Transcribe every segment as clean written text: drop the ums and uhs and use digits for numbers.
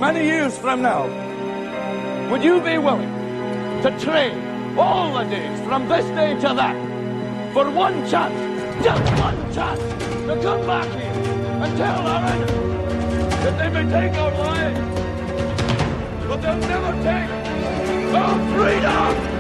many years from now, would you be willing to trade all the days from this day to that for one chance, just one chance, to come back here and tell our enemies that they may take our lives, but they'll never take our freedom?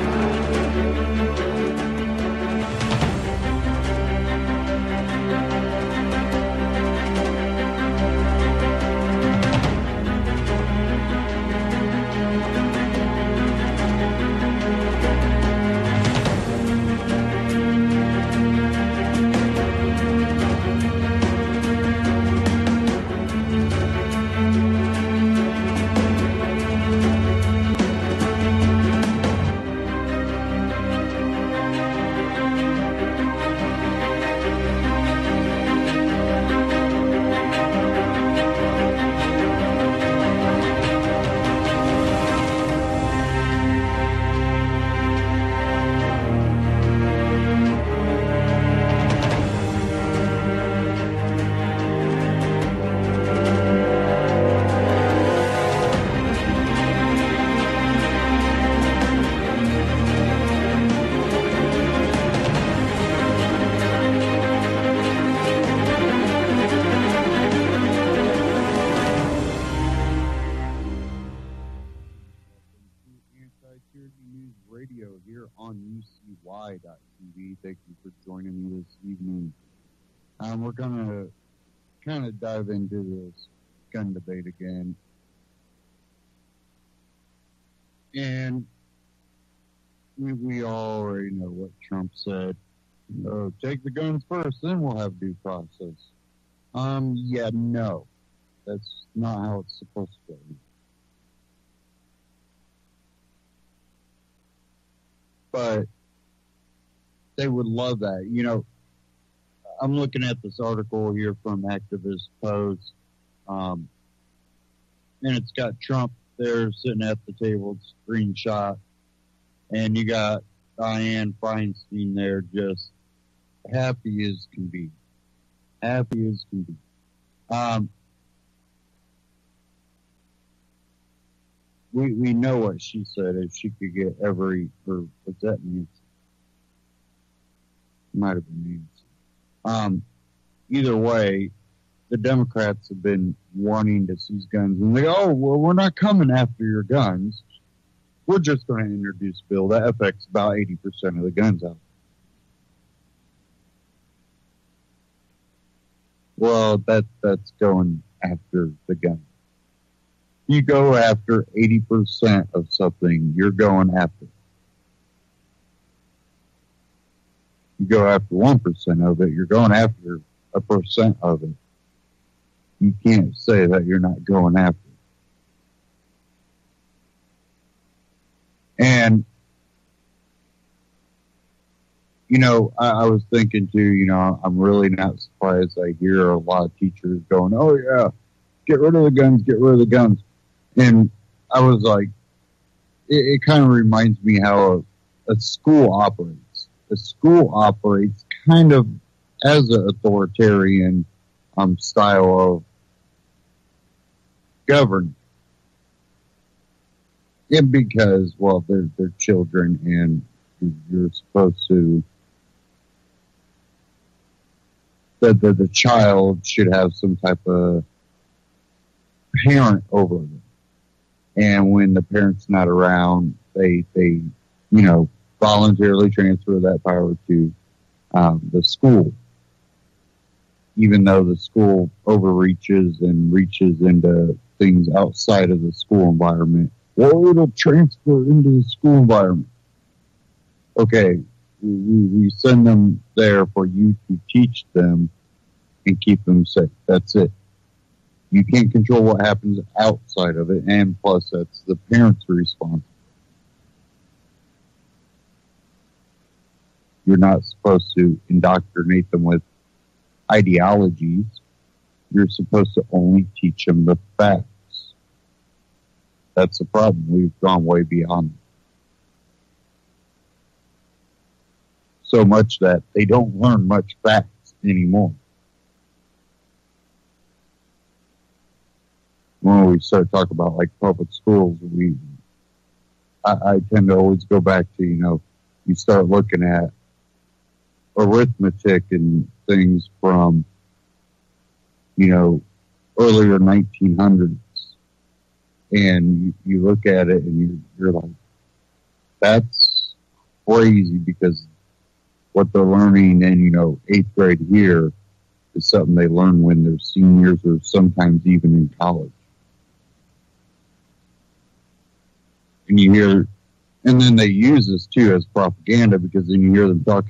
Anti-Tyranny News Radio here on UCY.tv. Thank you for joining me this evening. We're going to kind of dive into this gun debate again. And we all already know what Trump said. Oh, take the guns first, then we'll have due process. Yeah, no. That's not how it's supposed to be. But they would love that. You know, I'm looking at this article here from Activist Post, and it's got Trump there sitting at the table, screenshot, and you got Dianne Feinstein there just happy as can be. Happy as can be. We know what she said. If she could get what's that mean? Might have been Nancy. Either way, the Democrats have been wanting to seize guns, and they go, oh, well, we're not coming after your guns. We're just going to introduce a bill that affects about 80% of the guns out there. Well, that's going after the gun. You go after 80% of something, you're going after. You go after 1% of it, you're going after 1% of it. You can't say that you're not going after it. And, you know, I was thinking too, you know, I'm really not surprised. I hear a lot of teachers going, oh yeah, get rid of the guns, get rid of the guns. And I was like, it kind of reminds me how a school operates. A school operates kind of as an authoritarian style of government. And because, well, they're children and you're supposed to, the child should have some type of parent over them. And when the parent's not around, they voluntarily transfer that power to the school, even though the school overreaches and reaches into things outside of the school environment. Well, it'll transfer into the school environment. Okay, we send them there for you to teach them and keep them safe. That's it. You can't control what happens outside of it, and plus that's the parents' responsibility. You're not supposed to indoctrinate them with ideologies. You're supposed to only teach them the facts. That's the problem. We've gone way beyond that. So much that they don't learn much facts anymore. when we start talking about like public schools, I tend to always go back to, you start looking at arithmetic and things from, earlier 1900s, and you look at it and you're like, that's crazy, because what they're learning in, 8th grade here is something they learn when they're seniors or sometimes even in college. And then they use this too as propaganda, because then you hear them talk,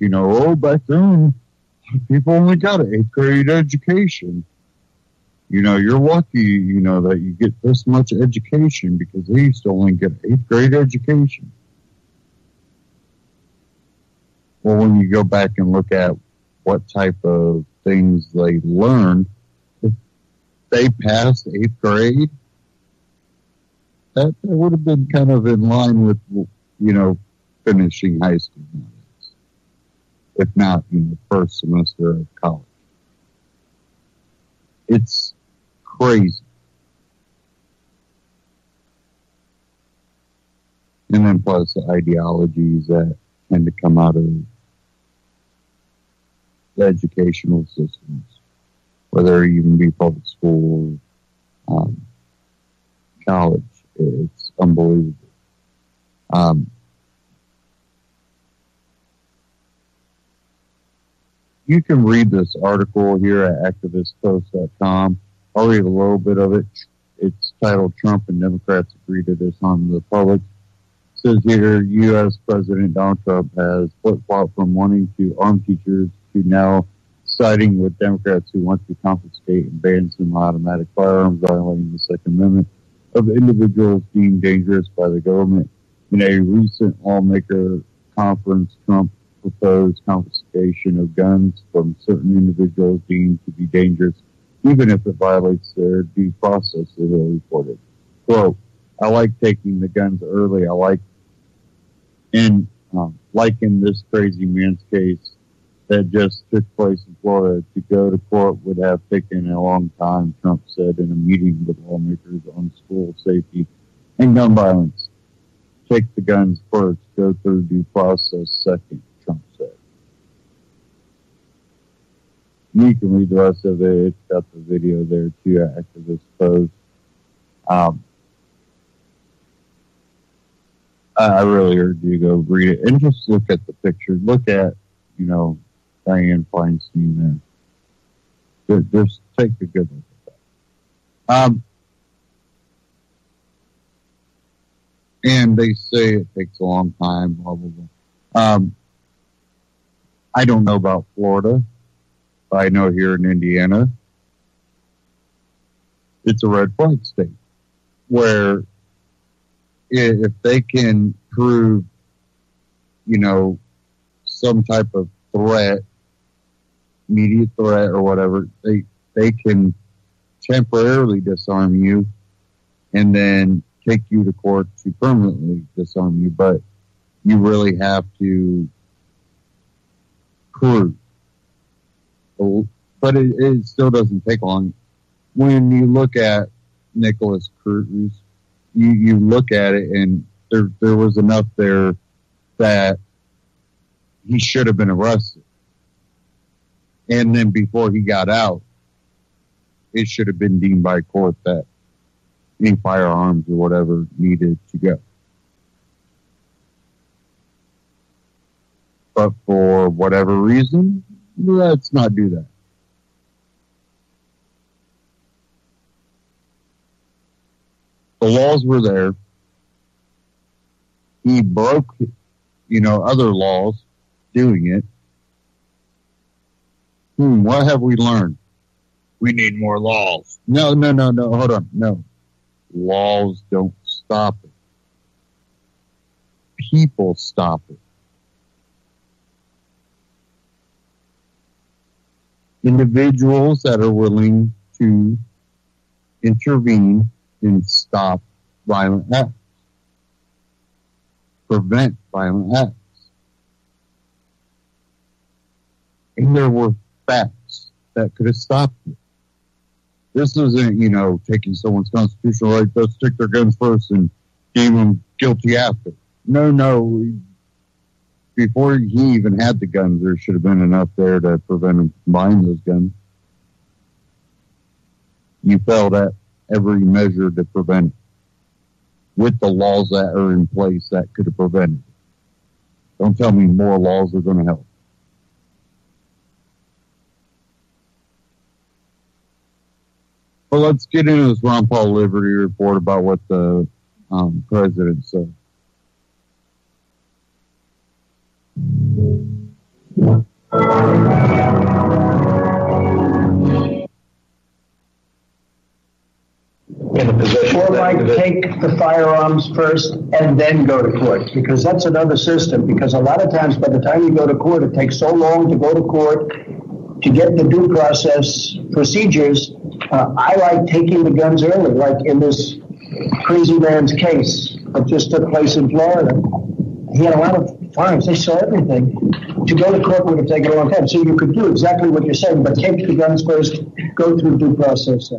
back then people only got an 8th grade education. You're lucky, that you get this much education, because they used to only get an 8th grade education. Well, when you go back and look at what type of things they learned, if they passed 8th grade, that would have been kind of in line with, finishing high school nowadays, if not, first semester of college. It's crazy. And then plus the ideologies that tend to come out of the educational systems, whether it even be public school or college. It's unbelievable. You can read this article here at activistpost.com. I'll read a little bit of it. It's titled "Trump and Democrats Agree to Disarm the Public." It says here, U.S. President Donald Trump has flip-flopped from wanting to arm teachers to now siding with Democrats who want to confiscate and ban semi-automatic firearms, violating the Second Amendment of individuals deemed dangerous by the government. In a recent lawmaker conference, Trump proposed confiscation of guns from certain individuals deemed to be dangerous, even if it violates their due process, they reported. Quote, "I like taking the guns early. Like in this crazy man's case that just took place in Florida, to go to court would have taken a long time," Trump said in a meeting with lawmakers on school safety and gun violence. "Take the guns first, go through due process second," Trump said. You can read the rest of it. It's got the video there too at Activist Post. I really urge you to go read it and just look at the picture. Look at, Dianne Feinstein there. Just take a good look at that. And they say it takes a long time, blah, blah, blah. I don't know about Florida. I know here in Indiana, it's a red flag state where if they can prove, some type of threat, immediate threat or whatever, they can temporarily disarm you and then take you to court to permanently disarm you. But you really have to prove. But it still doesn't take long. When you look at Nicholas Cruz, you look at it and there was enough there that he should have been arrested. And then before he got out, it should have been deemed by court that any firearms or whatever needed to go. But for whatever reason, let's not do that. The laws were there. He broke, other laws doing it. What have we learned? We need more laws. No, hold on. No. Laws don't stop it. People stop it. Individuals that are willing to intervene and stop violent acts, prevent violent acts. And there were facts that could have stopped it. This isn't, taking someone's constitutional right, let's take their guns first and deem them guilty after. No. Before he even had the guns, there should have been enough there to prevent him from buying those guns. You failed at every measure to prevent it. With the laws that are in place that could have prevented it. Don't tell me more laws are going to help. Well, let's get into this Ron Paul Liberty report about what the president said. In a position or like take the firearms first and then go to court, because that's another system. Because a lot of times by the time you go to court, it takes so long to go to court to get the due process procedures. I like taking the guns early, like in this crazy man's case that just took place in Florida. He had a lot of firearms. They saw everything. To go to court would have taken a long time. So you could do exactly what you're saying, but take the guns first, go through due process.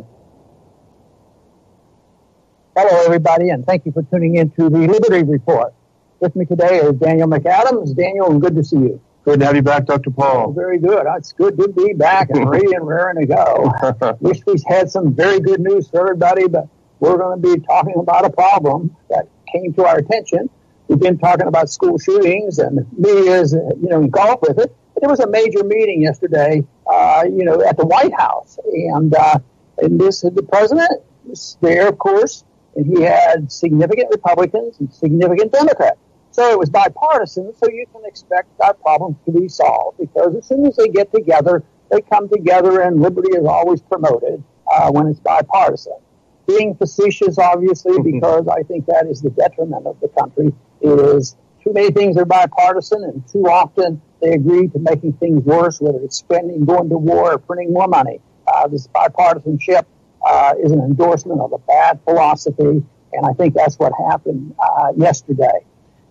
Hello, everybody, and thank you for tuning in to the Liberty Report. With me today is Daniel McAdams. Daniel, and good to see you. Good to have you back, Dr. Paul. Very good. It's good to be back and ready and raring to go. Wish we had some very good news for everybody, but we're going to be talking about a problem that came to our attention. We've been talking about school shootings, and the media is, engulfed with it. But there was a major meeting yesterday, at the White House, and the president was there, of course, and he had significant Republicans and significant Democrats. So it was bipartisan, so you can expect our problems to be solved, because as soon as they get together, they come together, and liberty is always promoted when it's bipartisan. Being facetious, obviously, because I think that is the detriment of the country. It is too many things are bipartisan, and too often they agree to making things worse, whether it's spending, going to war, or printing more money. This bipartisanship is an endorsement of a bad philosophy, and I think that's what happened yesterday.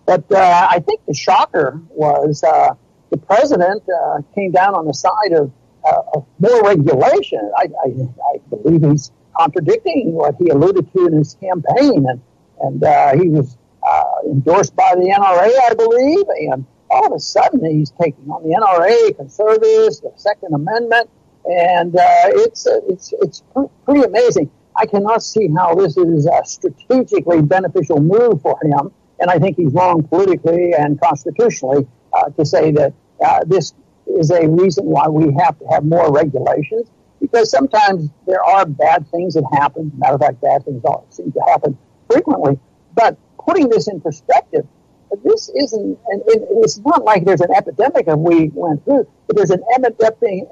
But I think the shocker was the president came down on the side of more regulation. I believe he's contradicting what he alluded to in his campaign, and he was endorsed by the NRA, I believe, and all of a sudden he's taking on the NRA, conservatives, the Second Amendment, and it's pretty amazing. I cannot see how this is a strategically beneficial move for him. And I think he's wrong politically and constitutionally to say that this is a reason why we have to have more regulations, because sometimes there are bad things that happen. Matter of fact, bad things seem to happen frequently. But putting this in perspective, this isn't, and it's not like there's an epidemic that we went through, but there's an epidemic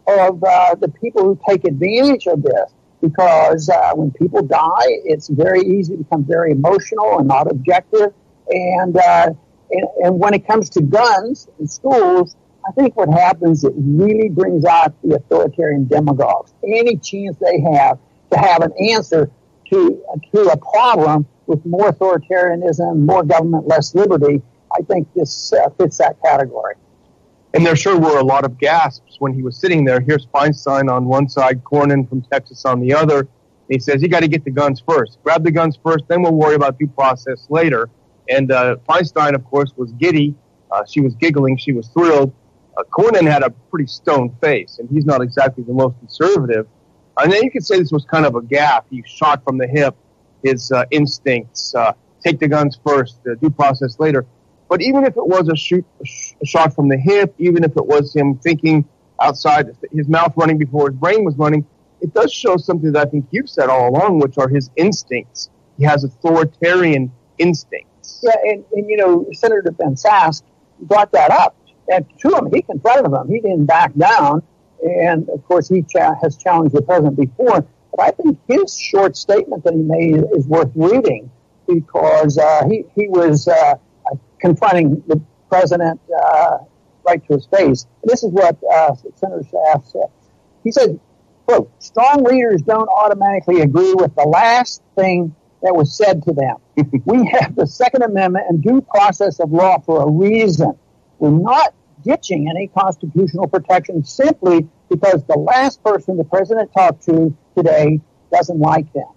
of the people who take advantage of this. Because when people die, it's very easy to become very emotional and not objective. And when it comes to guns in schools, I think what happens, it really brings out the authoritarian demagogues. Any chance they have to have an answer to a problem with more authoritarianism, more government, less liberty, I think this fits that category. And there sure were a lot of gasps when he was sitting there. Here's Feinstein on one side, Cornyn from Texas on the other. He says, you got to get the guns first. Grab the guns first, then we'll worry about due process later. And Feinstein, of course, was giddy. She was giggling. She was thrilled. Cornyn had a pretty stone face, and he's not exactly the most conservative. And then you could say this was kind of a gaffe. He shot from the hip, his instincts, take the guns first, due process later. But even if it was a shot from the hip, even if it was him thinking outside, his mouth running before his brain was running, it does show something that I think you've said all along, which are his instincts. He has authoritarian instincts. Yeah, and Senator Ben Sasse brought that up. And to him, he confronted him. He didn't back down. And, of course, he has challenged the president before. But I think his short statement that he made is worth reading, because he was confronting the president right to his face. And this is what Senator Sasse said. He said, quote, strong leaders don't automatically agree with the last thing that was said to them. We have the Second Amendment and due process of law for a reason. We're not ditching any constitutional protection simply because the last person the president talked to today doesn't like them.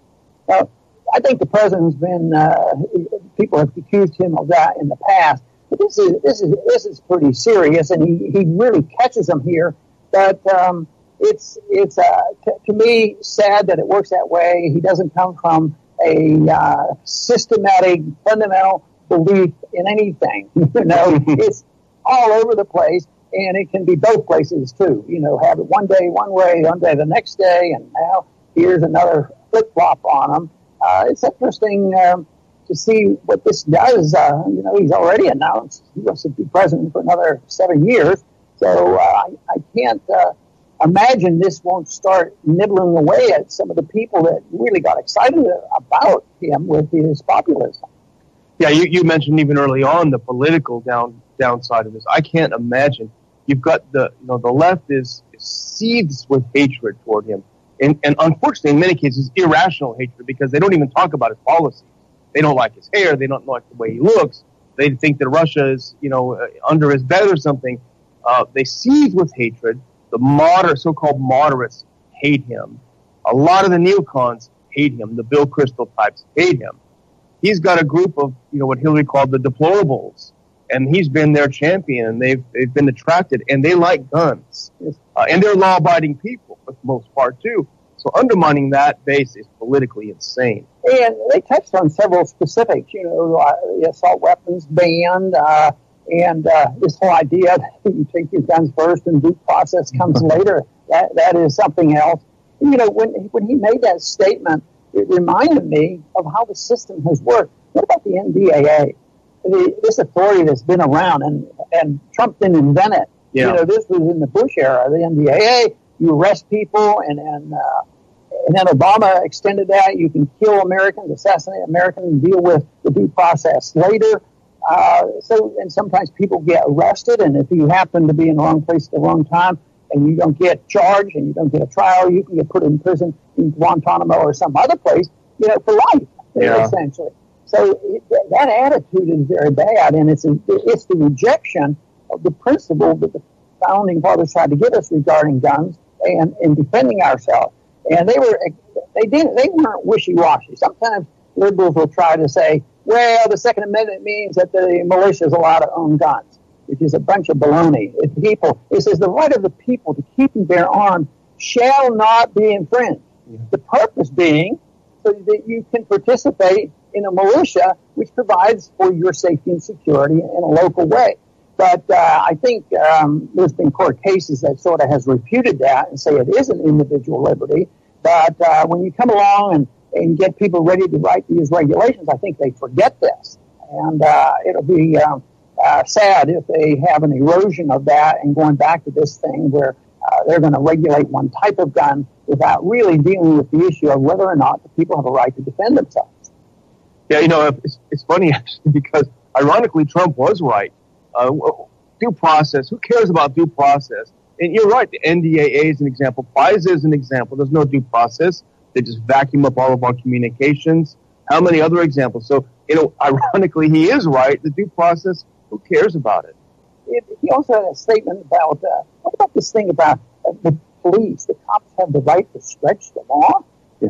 Now, I think the president's been, people have accused him of that in the past, but this is pretty serious, and he really catches them here. But it's to me sad that it works that way. He doesn't come from a systematic, fundamental belief in anything. It's all over the place, and it can be both places too. Have it one day one way, one day the next day, and now here's another flip-flop on them. It's interesting to see what this does. He's already announced he wants to be president for another 7 years, so I can't imagine this won't start nibbling away at some of the people that really got excited about him with his populism. Yeah, you mentioned even early on the political downside of this. I can't imagine. You've got the left is seethes with hatred toward him, and unfortunately, in many cases, irrational hatred because they don't even talk about his policies. They don't like his hair. They don't like the way he looks. They think that Russia is under his bed or something. They seethe with hatred. The so-called moderates hate him. A lot of the neocons hate him. The Bill Kristol types hate him. He's got a group of, what Hillary called the deplorables, and he's been their champion, and they've been attracted, and they like guns. And they're law-abiding people, for the most part, too. So undermining that base is politically insane. And they touched on several specifics, the assault weapons ban, and this whole idea that you take your guns first and due process comes later. That is something else. When he made that statement, it reminded me of how the system has worked. What about the NDAA? This authority that's been around, and Trump didn't invent it. Yeah. This was in the Bush era. The NDAA, you arrest people, and then Obama extended that. You can kill Americans, assassinate Americans, and deal with the due process later. And sometimes people get arrested, and if you happen to be in the wrong place at the wrong time, and you don't get charged, and you don't get a trial, you can get put in prison in Guantanamo or some other place, for life, essentially. So that attitude is very bad, and it's the rejection of the principle that the founding fathers tried to give us regarding guns and defending ourselves. And they weren't wishy-washy. Sometimes liberals will try to say, well, the Second Amendment means that the militia is allowed to own guns, which is a bunch of baloney. It says the right of the people to keep and bear arms shall not be infringed. Yeah. The purpose being so that you can participate in a militia which provides for your safety and security in a local way. But I think there's been court cases that sort of has refuted that and say it is an individual liberty. But when you come along and get people ready to write these regulations, I think they forget this. And it'll be sad if they have an erosion of that and going back to this thing where they're going to regulate one type of gun without really dealing with the issue of whether or not the people have a right to defend themselves. Yeah, it's funny, actually, because ironically, Trump was right. Due process, who cares about due process? And you're right, the NDAA is an example. FISA is an example. There's no due process. They just vacuum up all of our communications. How many other examples? So, ironically, he is right. The due process, who cares about it? He also had a statement about, what about this thing about the police? The cops have the right to stretch the law? Yeah.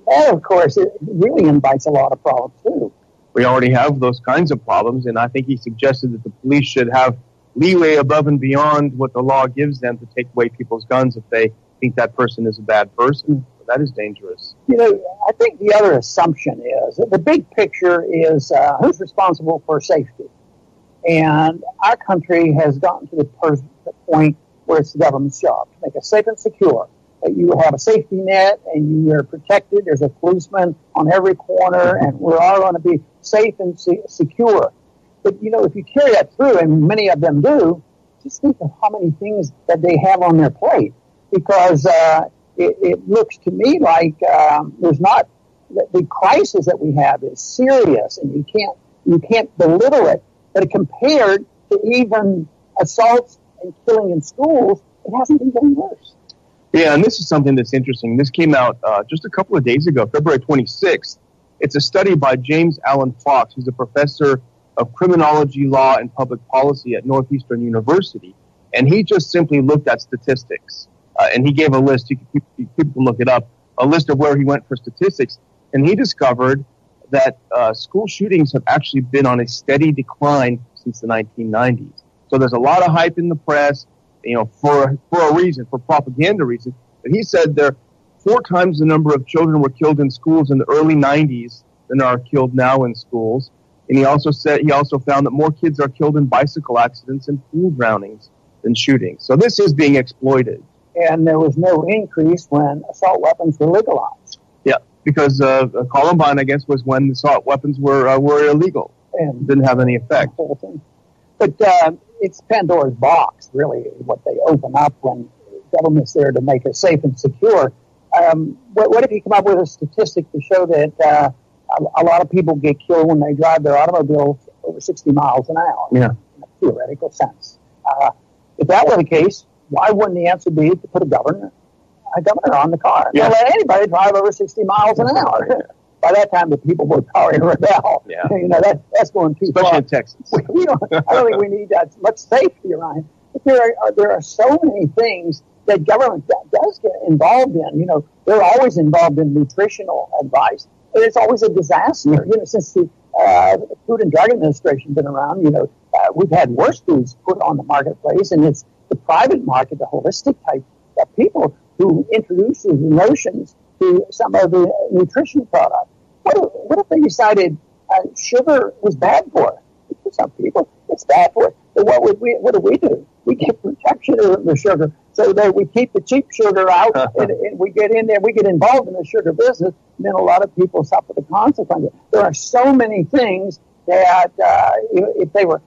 That, of course, it really invites a lot of problems, too. We already have those kinds of problems, and I think he suggested that the police should have leeway above and beyond what the law gives them to take away people's guns if they think that person is a bad person. That is dangerous. I think the other assumption is that the big picture is who's responsible for safety. And our country has gotten to the point where it's the government's job to make it safe and secure. That you have a safety net and you are protected. There's a policeman on every corner, and we're all going to be safe and secure. But, if you carry that through, and many of them do, just think of how many things that they have on their plate. Because it looks to me like there's not the crisis that we have is serious, and you can't belittle it. But compared to even assaults and killing in schools, it hasn't been getting worse. Yeah, and this is something that's interesting. This came out just a couple of days ago, February 26th. It's a study by James Allen Fox, who's a professor of criminology, law, and public policy at Northeastern University. And he just simply looked at statistics. And he gave a list, people can look it up, a list of where he went for statistics. And he discovered that school shootings have actually been on a steady decline since the 1990s. So there's a lot of hype in the press, for a reason, for propaganda reasons. But he said there 4 times the number of children were killed in schools in the early 90s than are killed now in schools. And he also found that more kids are killed in bicycle accidents and pool drownings than shootings. So this is being exploited. And there was no increase when assault weapons were legalized. Yeah, because Columbine, I guess, was when assault weapons were illegal and didn't have any effect. But it's Pandora's box, really, what they open up when government's there to make us safe and secure. What if you come up with a statistic to show that a lot of people get killed when they drive their automobiles over 60 miles an hour? Yeah. In a theoretical sense. If that were the case, why wouldn't the answer be to put a governor on the car? Yeah. Don't let anybody drive over 60 miles an hour. By that time, the people would probably rebel. Yeah. That's going too far. Especially in Texas. I don't think we need that much safety around. But there are so many things that government does get involved in. They're always involved in nutritional advice. But it's always a disaster. Mm-hmm. Since the Food and Drug Administration been around, we've had worse foods put on the marketplace, and it's the private market, the holistic type of people who introduce these notions to some of the nutrition products. What if they decided sugar was bad for us? For some people, it's bad for us. So what do? We get protection of the sugar so that we keep the cheap sugar out, and we get in there, we get involved in the sugar business, and then a lot of people suffer the consequences. There are so many things that if they were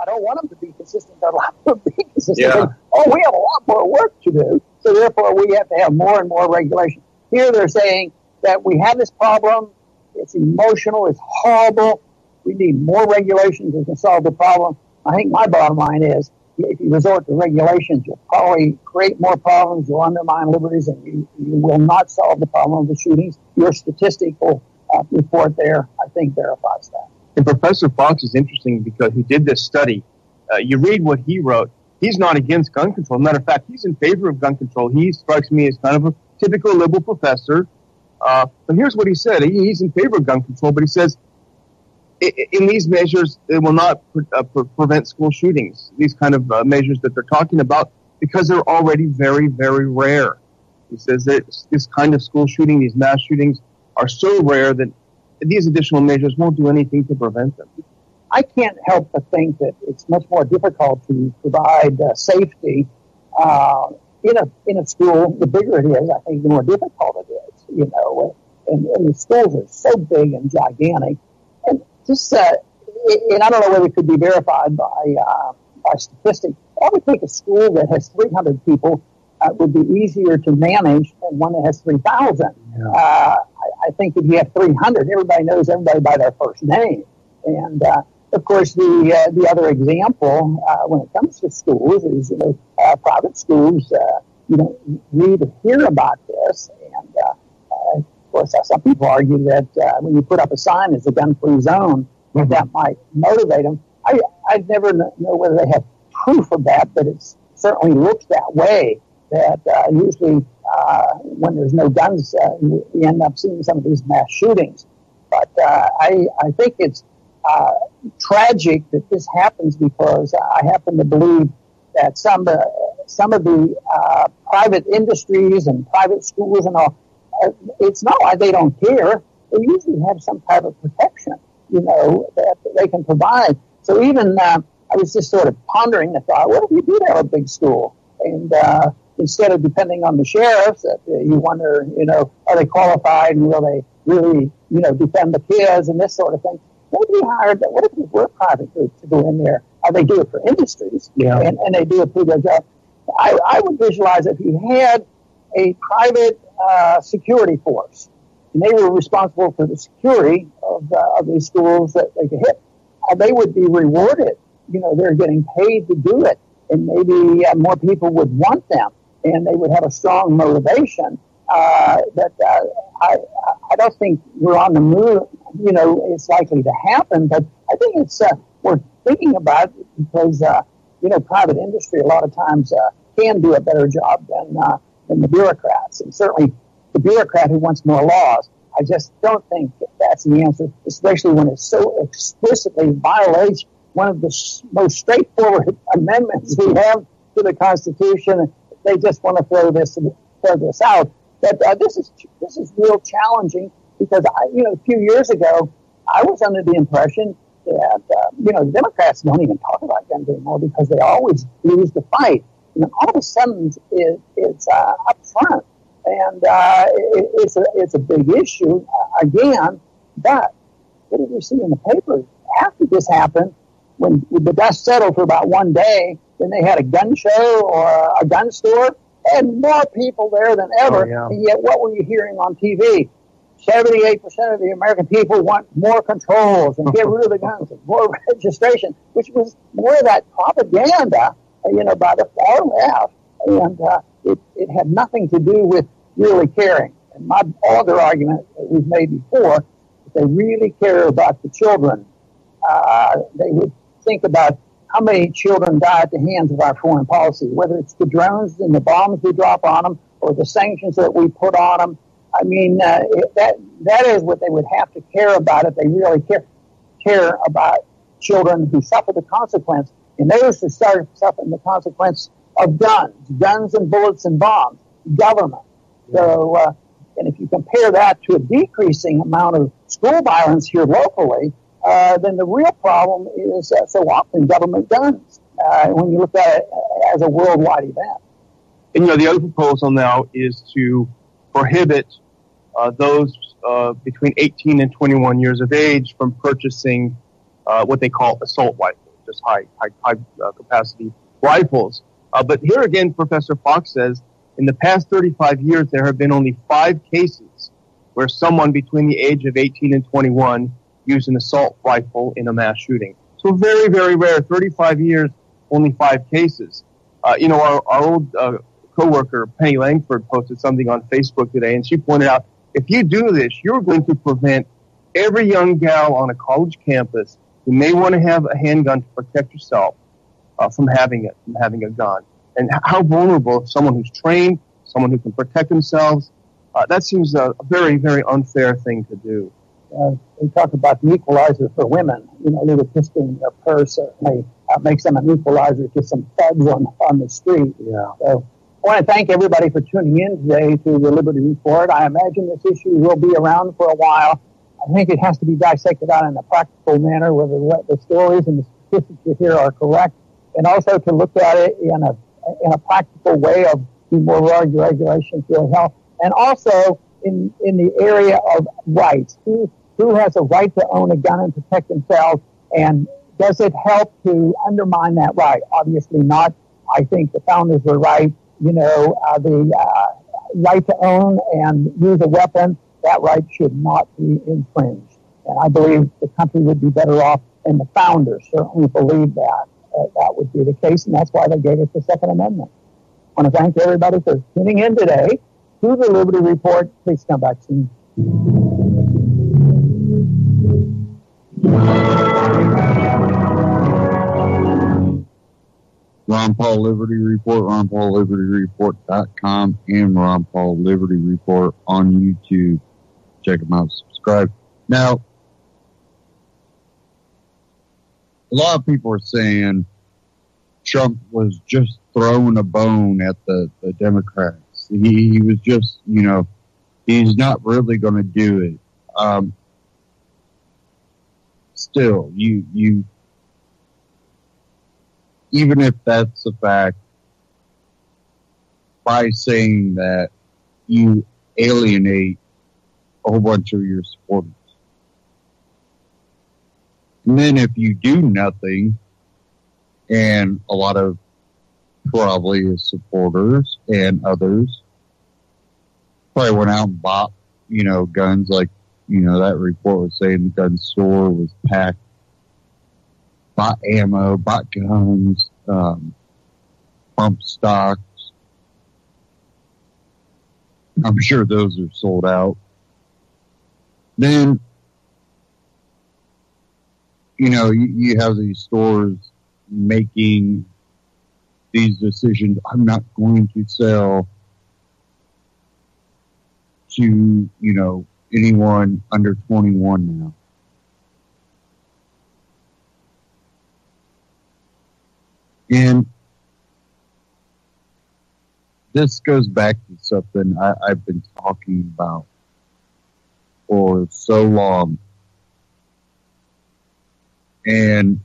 I don't want them to be consistent. I'd like them to be consistent. Yeah. We have a lot more work to do, so therefore we have to have more and more regulation. Here they're saying that we have this problem. It's emotional. It's horrible. We need more regulations that can solve the problem. I think my bottom line is, if you resort to regulations, you'll probably create more problems. You'll undermine liberties, and you will not solve the problem of the shootings. Your statistical report there, I think, verifies that. And Professor Fox is interesting because he did this study. You read what he wrote. He's not against gun control. Matter of fact, he's in favor of gun control. He strikes me as kind of a typical liberal professor. But here's what he said. He's in favor of gun control, but he says, in these measures, they will not prevent school shootings, these kind of measures that they're talking about, because they're already very, very rare. He says that this kind of school shooting, these mass shootings, are so rare that these additional measures won't do anything to prevent them. I can't help but think that it's much more difficult to provide safety in a school. The bigger it is, I think, the more difficult it is. And the schools are so big and gigantic, and just and I don't know whether it could be verified by statistics. I would think a school that has 300 people would be easier to manage than one that has 3,000. Yeah. I think if you have 300, everybody knows everybody by their first name. And, of course, the other example when it comes to schools is, private schools, you don't read or hear about this. And, of course, some people argue that when you put up a sign as a gun-free zone, that might motivate them. I'd never know whether they have proof of that, but it certainly looks that way. That usually when there's no guns, we end up seeing some of these mass shootings. But I think it's tragic that this happens, because I happen to believe that some of the private industries and private schools and all, it's not like they don't care. They usually have some type of protection, that they can provide. So even I was just sort of pondering the thought, what if we did have a big school? And instead of depending on the sheriffs, you wonder, are they qualified, and will they really, defend the kids and this sort of thing? What if we were private groups to go in there? They do it for industries, and they do it through their job. I would visualize if you had a private security force, and they were responsible for the security of these schools that they could hit, they would be rewarded. They're getting paid to do it, and maybe more people would want them, and they would have a strong motivation I don't think we're on the move. It's likely to happen, but I think it's worth thinking about because private industry a lot of times can do a better job than the bureaucrats, and certainly the bureaucrat who wants more laws. I just don't think that's the answer, especially when it so explicitly violates one of the most straightforward amendments we have to the Constitution. They just want to throw this out. But this is real challenging because a few years ago I was under the impression that the Democrats don't even talk about guns anymore because they always lose the fight. And all of a sudden it's up front, and it's a big issue again. But what did we see in the papers after this happened? When the dust settled for about one day, then they had a gun show or a gun store, and more people there than ever. Oh, yeah. And yet, what were you hearing on TV? 78% of the American people want more controls and get rid of the guns and more registration, which was more of that propaganda, by the far left, and it had nothing to do with really caring. And my other argument that we've made before, if they really care about the children, they would think about how many children die at the hands of our foreign policy, whether it's the drones and the bombs we drop on them or the sanctions that we put on them. I mean, that is what they would have to care about if they really care about children who suffer the consequence. And they used to start suffering the consequence of guns and bullets and bombs, government. So, and if you compare that to a decreasing amount of school violence here locally, then the real problem is so often government guns when you look at it as a worldwide event. And, the other proposal now is to prohibit those between 18 and 21 years of age from purchasing what they call assault rifles, just high capacity rifles. But here again, Professor Fox says, in the past 35 years, there have been only 5 cases where someone between the age of 18 and 21 used an assault rifle in a mass shooting. So very, very rare. 35 years, only 5 cases. Our old coworker, Penny Langford, posted something on Facebook today, and she pointed out, if you do this, you're going to prevent every young gal on a college campus who may want to have a handgun to protect herself from having a gun. And how vulnerable if someone who's trained, someone who can protect themselves, that seems a very, very unfair thing to do. They talk about the equalizer for women. A little pistol in their purse makes them an equalizer to some thugs on the street. Yeah. So I want to thank everybody for tuning in today to the Liberty Report. I imagine this issue will be around for a while. I think it has to be dissected out in a practical manner, whether the stories and the statistics you hear are correct, and also to look at it in a practical way of more regulations will help, and also in the area of rights. Who has a right to own a gun and protect themselves, and does it help to undermine that right? Obviously not. I think the founders were right. The right to own and use a weapon, that right should not be infringed. And I believe the country would be better off, and the founders certainly believed that would be the case, and that's why they gave us the Second Amendment. I want to thank everybody for tuning in today to the Liberty Report. Please come back soon. Ron Paul Liberty Report, RonPaulLibertyReport.com, and Ron Paul Liberty Report on YouTube. Check them out, subscribe. Now, a lot of people are saying Trump was just throwing a bone at the Democrats. He was just, he's not really going to do it. Still, you even if that's a fact, by saying that, you alienate a whole bunch of your supporters. And then if you do nothing, and a lot of probably his supporters and others probably went out and bought, guns, like, that report was saying the gun store was packed, bought ammo, bought guns, pump stocks. I'm sure those are sold out. Then, you have these stores making these decisions. I'm not going to sell to, anyone under 21 now. And this goes back to something I've been talking about for so long. And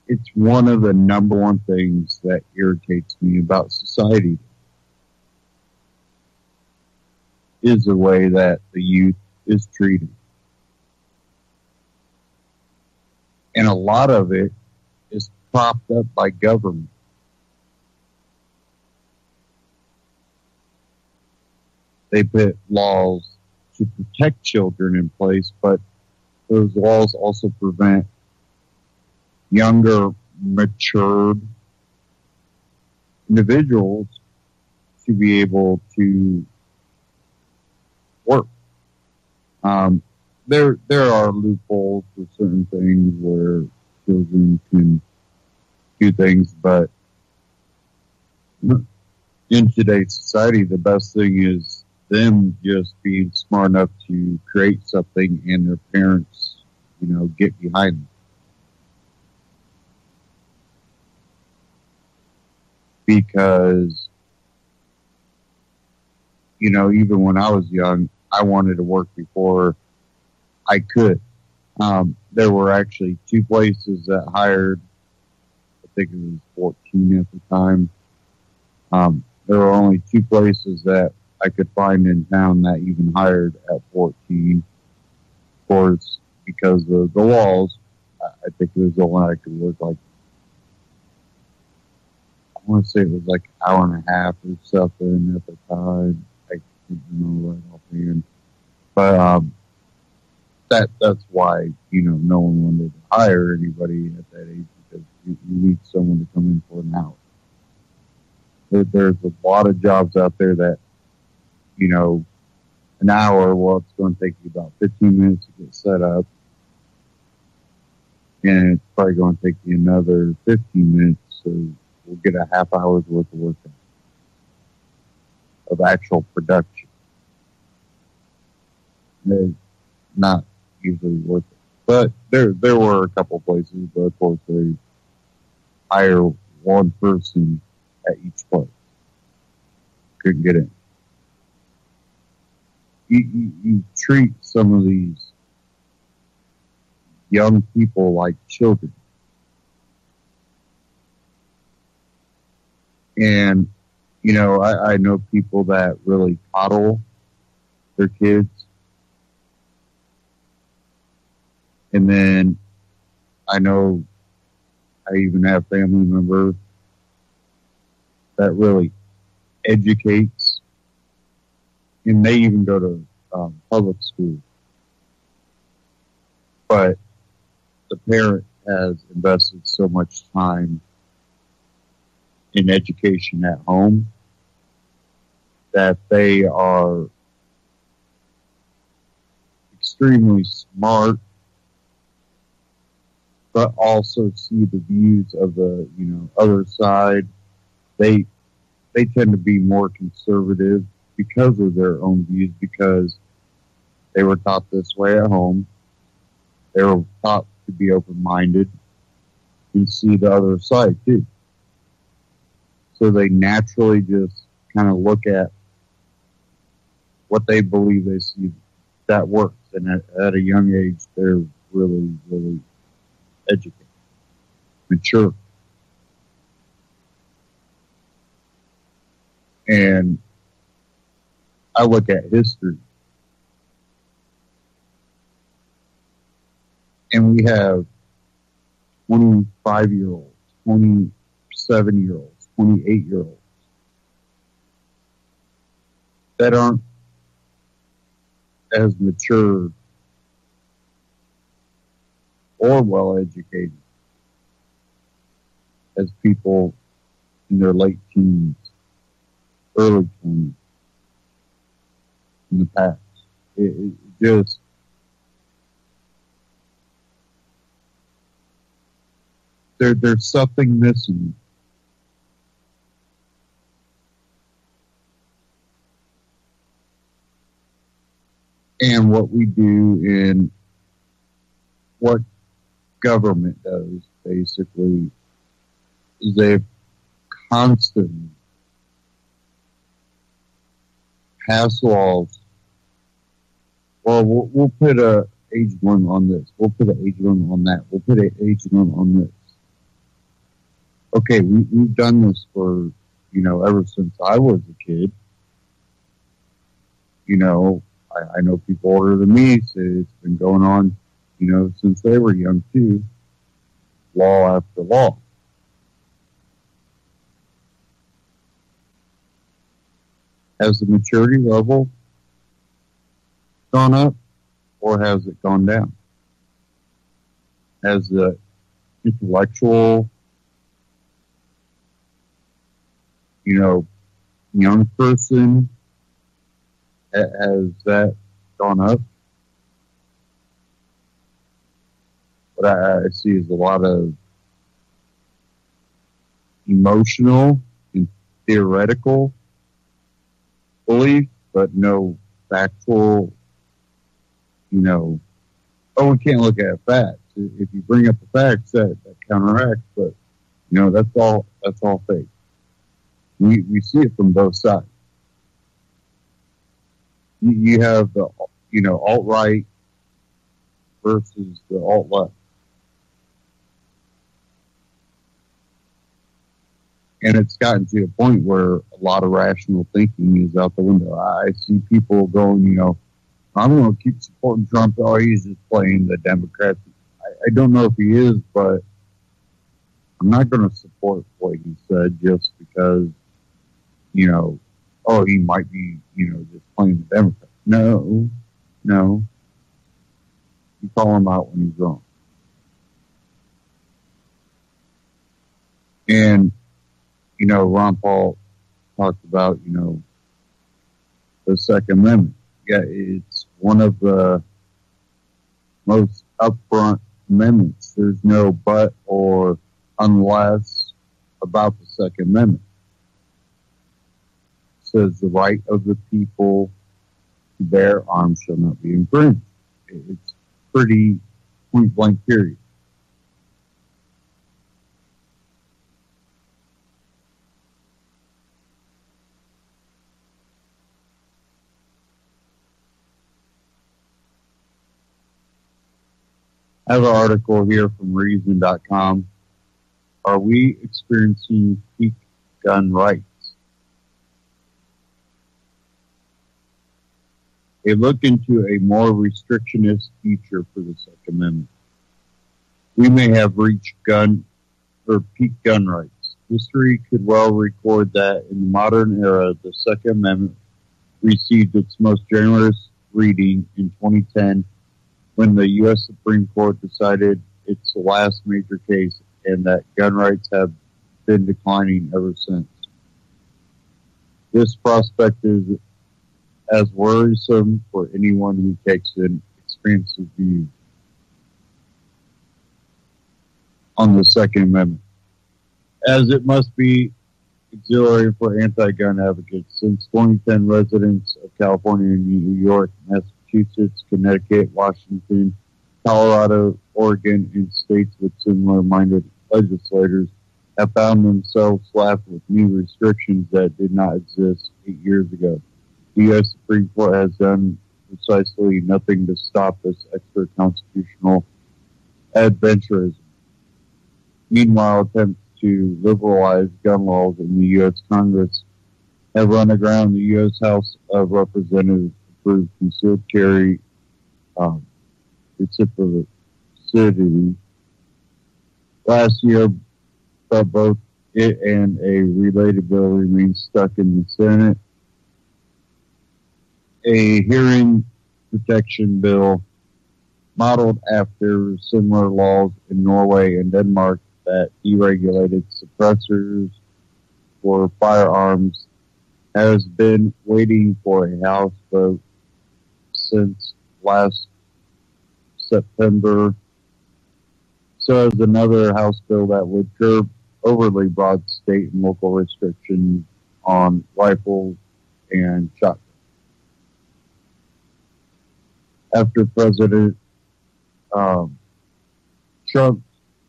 it's one of the number one things that irritates me about society is the way that the youth is treated. And a lot of it is propped up by government. They put laws to protect children in place, but those laws also prevent younger, matured individuals to be able to work. There are loopholes for certain things where children can do things, but in today's society, the best thing is them just being smart enough to create something and their parents, get behind them. Because, even when I was young, I wanted to work before I could. There were actually 2 places that hired, I think it was 14 at the time. There were only 2 places that I could find in town that even hired at 14. Of course, because of the laws, I think it was the one I could work like, I want to say it was like an hour and a half or something at the time. I can't remember right offhand. But that's why, no one wanted to hire anybody at that age, because you need someone to come in for an hour. There's a lot of jobs out there that, an hour, well, it's going to take you about 15 minutes to get set up. And it's probably going to take you another 15 minutes, so we'll get a half hour's worth of work of actual production. It's not usually worth it. But there were a couple places, but of course they hire one person at each place. Couldn't get in. You treat some of these young people like children. And, I know people that really coddle their kids. And then I know I even have family members that really educates, and they even go to public school. But the parent has invested so much time in education at home that they are extremely smart, but also see the views of the other side. They tend to be more conservative because of their own views, because they were taught this way at home. They were taught to be open-minded and see the other side too. So they naturally just kind of look at what they believe they see that works. And at a young age, they're really, really educated, mature. And I look at history, and we have 25-year-olds, 27-year-olds, 28-year-olds that aren't as mature or well educated as people in their late teens, early 20s. in the past. It just, there's something missing. And what we do and what government does, basically, is they constantly pass laws. Well, we'll put a age limit on this. We'll put an age limit on that. We'll put an age limit on this. Okay, we've done this for, ever since I was a kid. I know people older than me say it's been going on, since they were young too. Law after law. Has the maturity level gone up or has it gone down? Has the intellectual, young person, has that gone up? What I see is a lot of emotional and theoretical belief, but no factual, we can't look at facts. If you bring up the facts, that counteracts, but, that's all fake. We see it from both sides. You have the, alt-right versus the alt-left. And it's gotten to a point where a lot of rational thinking is out the window. I see people going, I'm going to keep supporting Trump. Oh, he's just playing the Democrats. I don't know if he is, but I'm not going to support what he said just because, he might be, just playing the Democrats. No. You call him out when he's wrong. And, Ron Paul talked about, the Second Amendment. Yeah, it's one of the most upfront amendments. There's no but or unless about the Second Amendment. It says the right of the people to bear arms shall not be infringed. It's pretty point blank period. I have an article here from Reason.com. Are we experiencing peak gun rights? A look into a more restrictionist future for the Second Amendment. We may have reached peak gun rights. History could well record that in the modern era, the Second Amendment received its most generous reading in 2010 when the U.S. Supreme Court decided its last major case and that gun rights have been declining ever since. This prospect is as worrisome for anyone who takes an expansive view on the Second Amendment, as it must be exhilarating for anti-gun advocates. Since 2010, residents of California and New York, Massachusetts, Connecticut, Washington, Colorado, Oregon, and states with similar-minded legislators have found themselves slapped with new restrictions that did not exist 8 years ago. The U.S. Supreme Court has done precisely nothing to stop this extra constitutional adventurism. Meanwhile, attempts to liberalize gun laws in the U.S. Congress have run aground. The U.S. House of Representatives approved concealed carry reciprocity last year, but both it and a related bill remain stuck in the Senate. A hearing protection bill modeled after similar laws in Norway and Denmark that deregulated suppressors for firearms has been waiting for a House vote since last September. So is another House bill that would curb overly broad state and local restrictions on rifles and shotguns. After President Trump's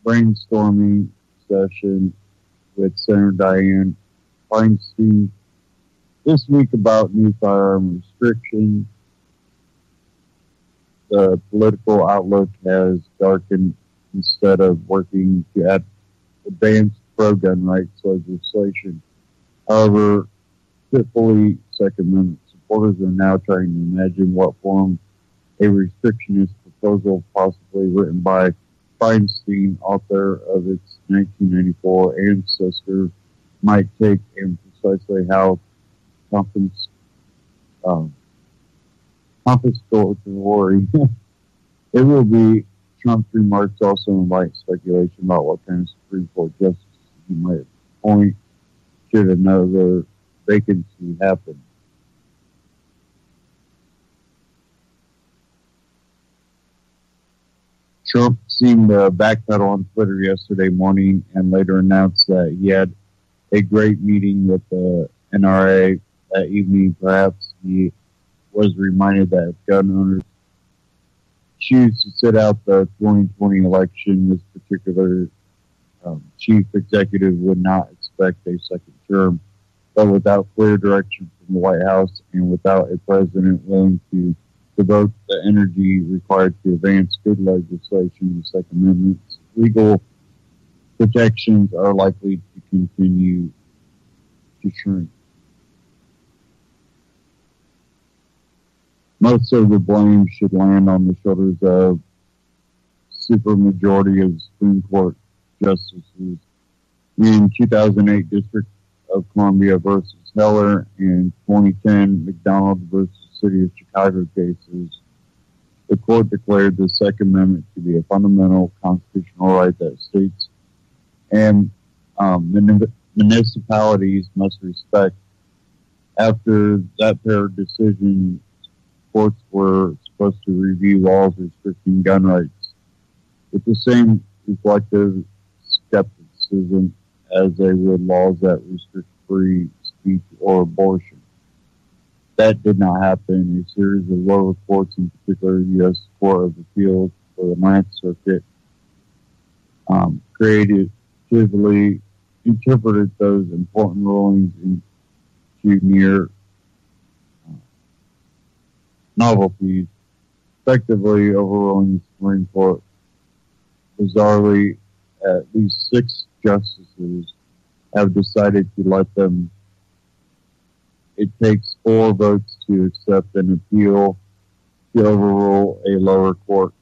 brainstorming session with Senator Dianne Feinstein this week about new firearm restrictions, the political outlook has darkened instead of working to advance pro-gun rights legislation. However, fitfully Second Amendment supporters are now trying to imagine what form a restrictionist proposal, possibly written by Feinstein, author of its 1994 ancestor, might take, and precisely how confiscatory it will be. Trump's remarks also invite speculation about what kind of Supreme Court justice he might appoint should another vacancy happen. Trump seemed to backpedal on Twitter yesterday morning and later announced that he had a great meeting with the NRA that evening. Perhaps he was reminded that if gun owners choose to sit out the 2020 election, this particular chief executive would not expect a second term. But without clear direction from the White House and without a president willing to devote the energy required to advance good legislation, the Second Amendment's legal protections are likely to continue to shrink. Most of the blame should land on the shoulders of supermajority of Supreme Court justices in 2008 District of Columbia versus Heller and 2010 McDonald versus City of Chicago cases. The court declared the Second Amendment to be a fundamental constitutional right that states and municipalities must respect. After that pair of decisions, courts were supposed to review laws restricting gun rights with the same reflective skepticism as they would laws that restrict free speech or abortion. That did not happen. A series of lower courts, in particular the U.S. Court of Appeals for the Ninth Circuit, creatively interpreted those important rulings into near novelties, effectively overruling the Supreme Court. Bizarrely, at least 6 justices have decided to let them. It takes 4 votes to accept an appeal to overrule a lower court,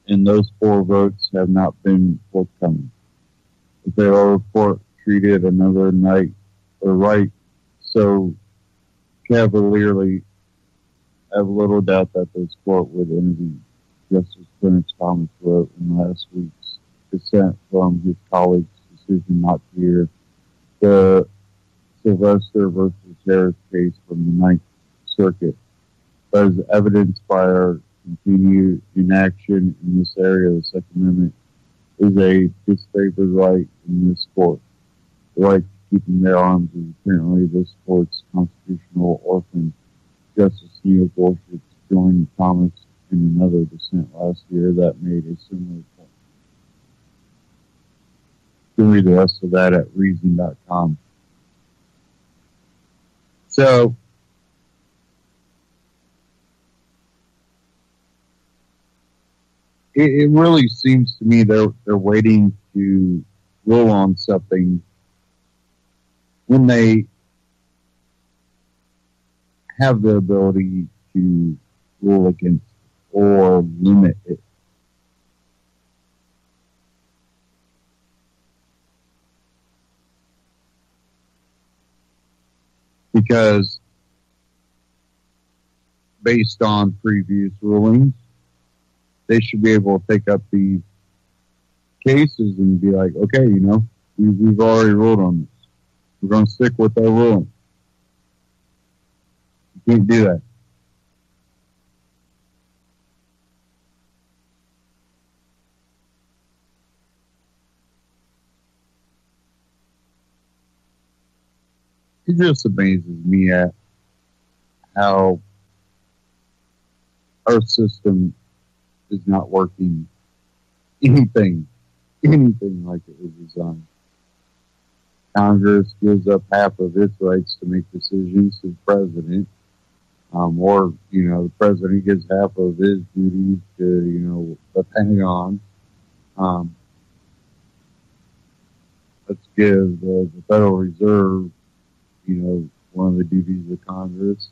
and those 4 votes have not been forthcoming. If a lower court treated another right so cavalierly, I have little doubt that this court would intervene. Justice Clarence Thomas wrote in last week's dissent from his colleague's decision not to hear the Sylvester versus Harris case from the Ninth Circuit. As evidenced by our continued inaction in this area, the Second Amendment is a disfavored right in this court. The right to keep and bear arms is apparently this court's constitutional orphan. Justice Neil Gorsuch joined Thomas in another dissent last year that made a similar point. You can read the rest of that at reason.com. So, it really seems to me they're waiting to rule on something when they have the ability to rule against or limit it. Because based on previous rulings, they should be able to take up these cases and be like, okay, we've already ruled on this. We're going to stick with our ruling. You can't do that. it just amazes me at how our system is not working anything like it was designed. Congress gives up half of its rights to make decisions to the president, or the president gives half of his duties to the Pentagon. Let's give the Federal Reserve, one of the duties of Congress.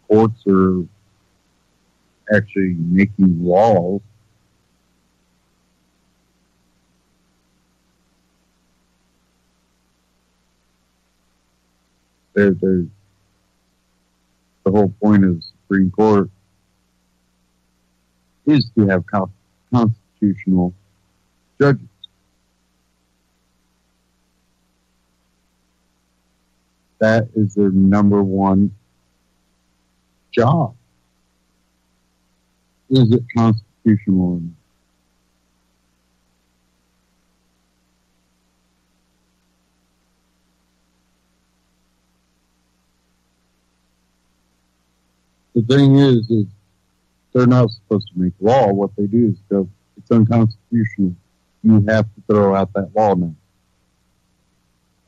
Courts are actually making laws. The whole point of the Supreme Court is to have constitutional judges. That is their number one job. Is it constitutional? The thing is they're not supposed to make law. What they do is go, it's unconstitutional. You have to throw out that law now.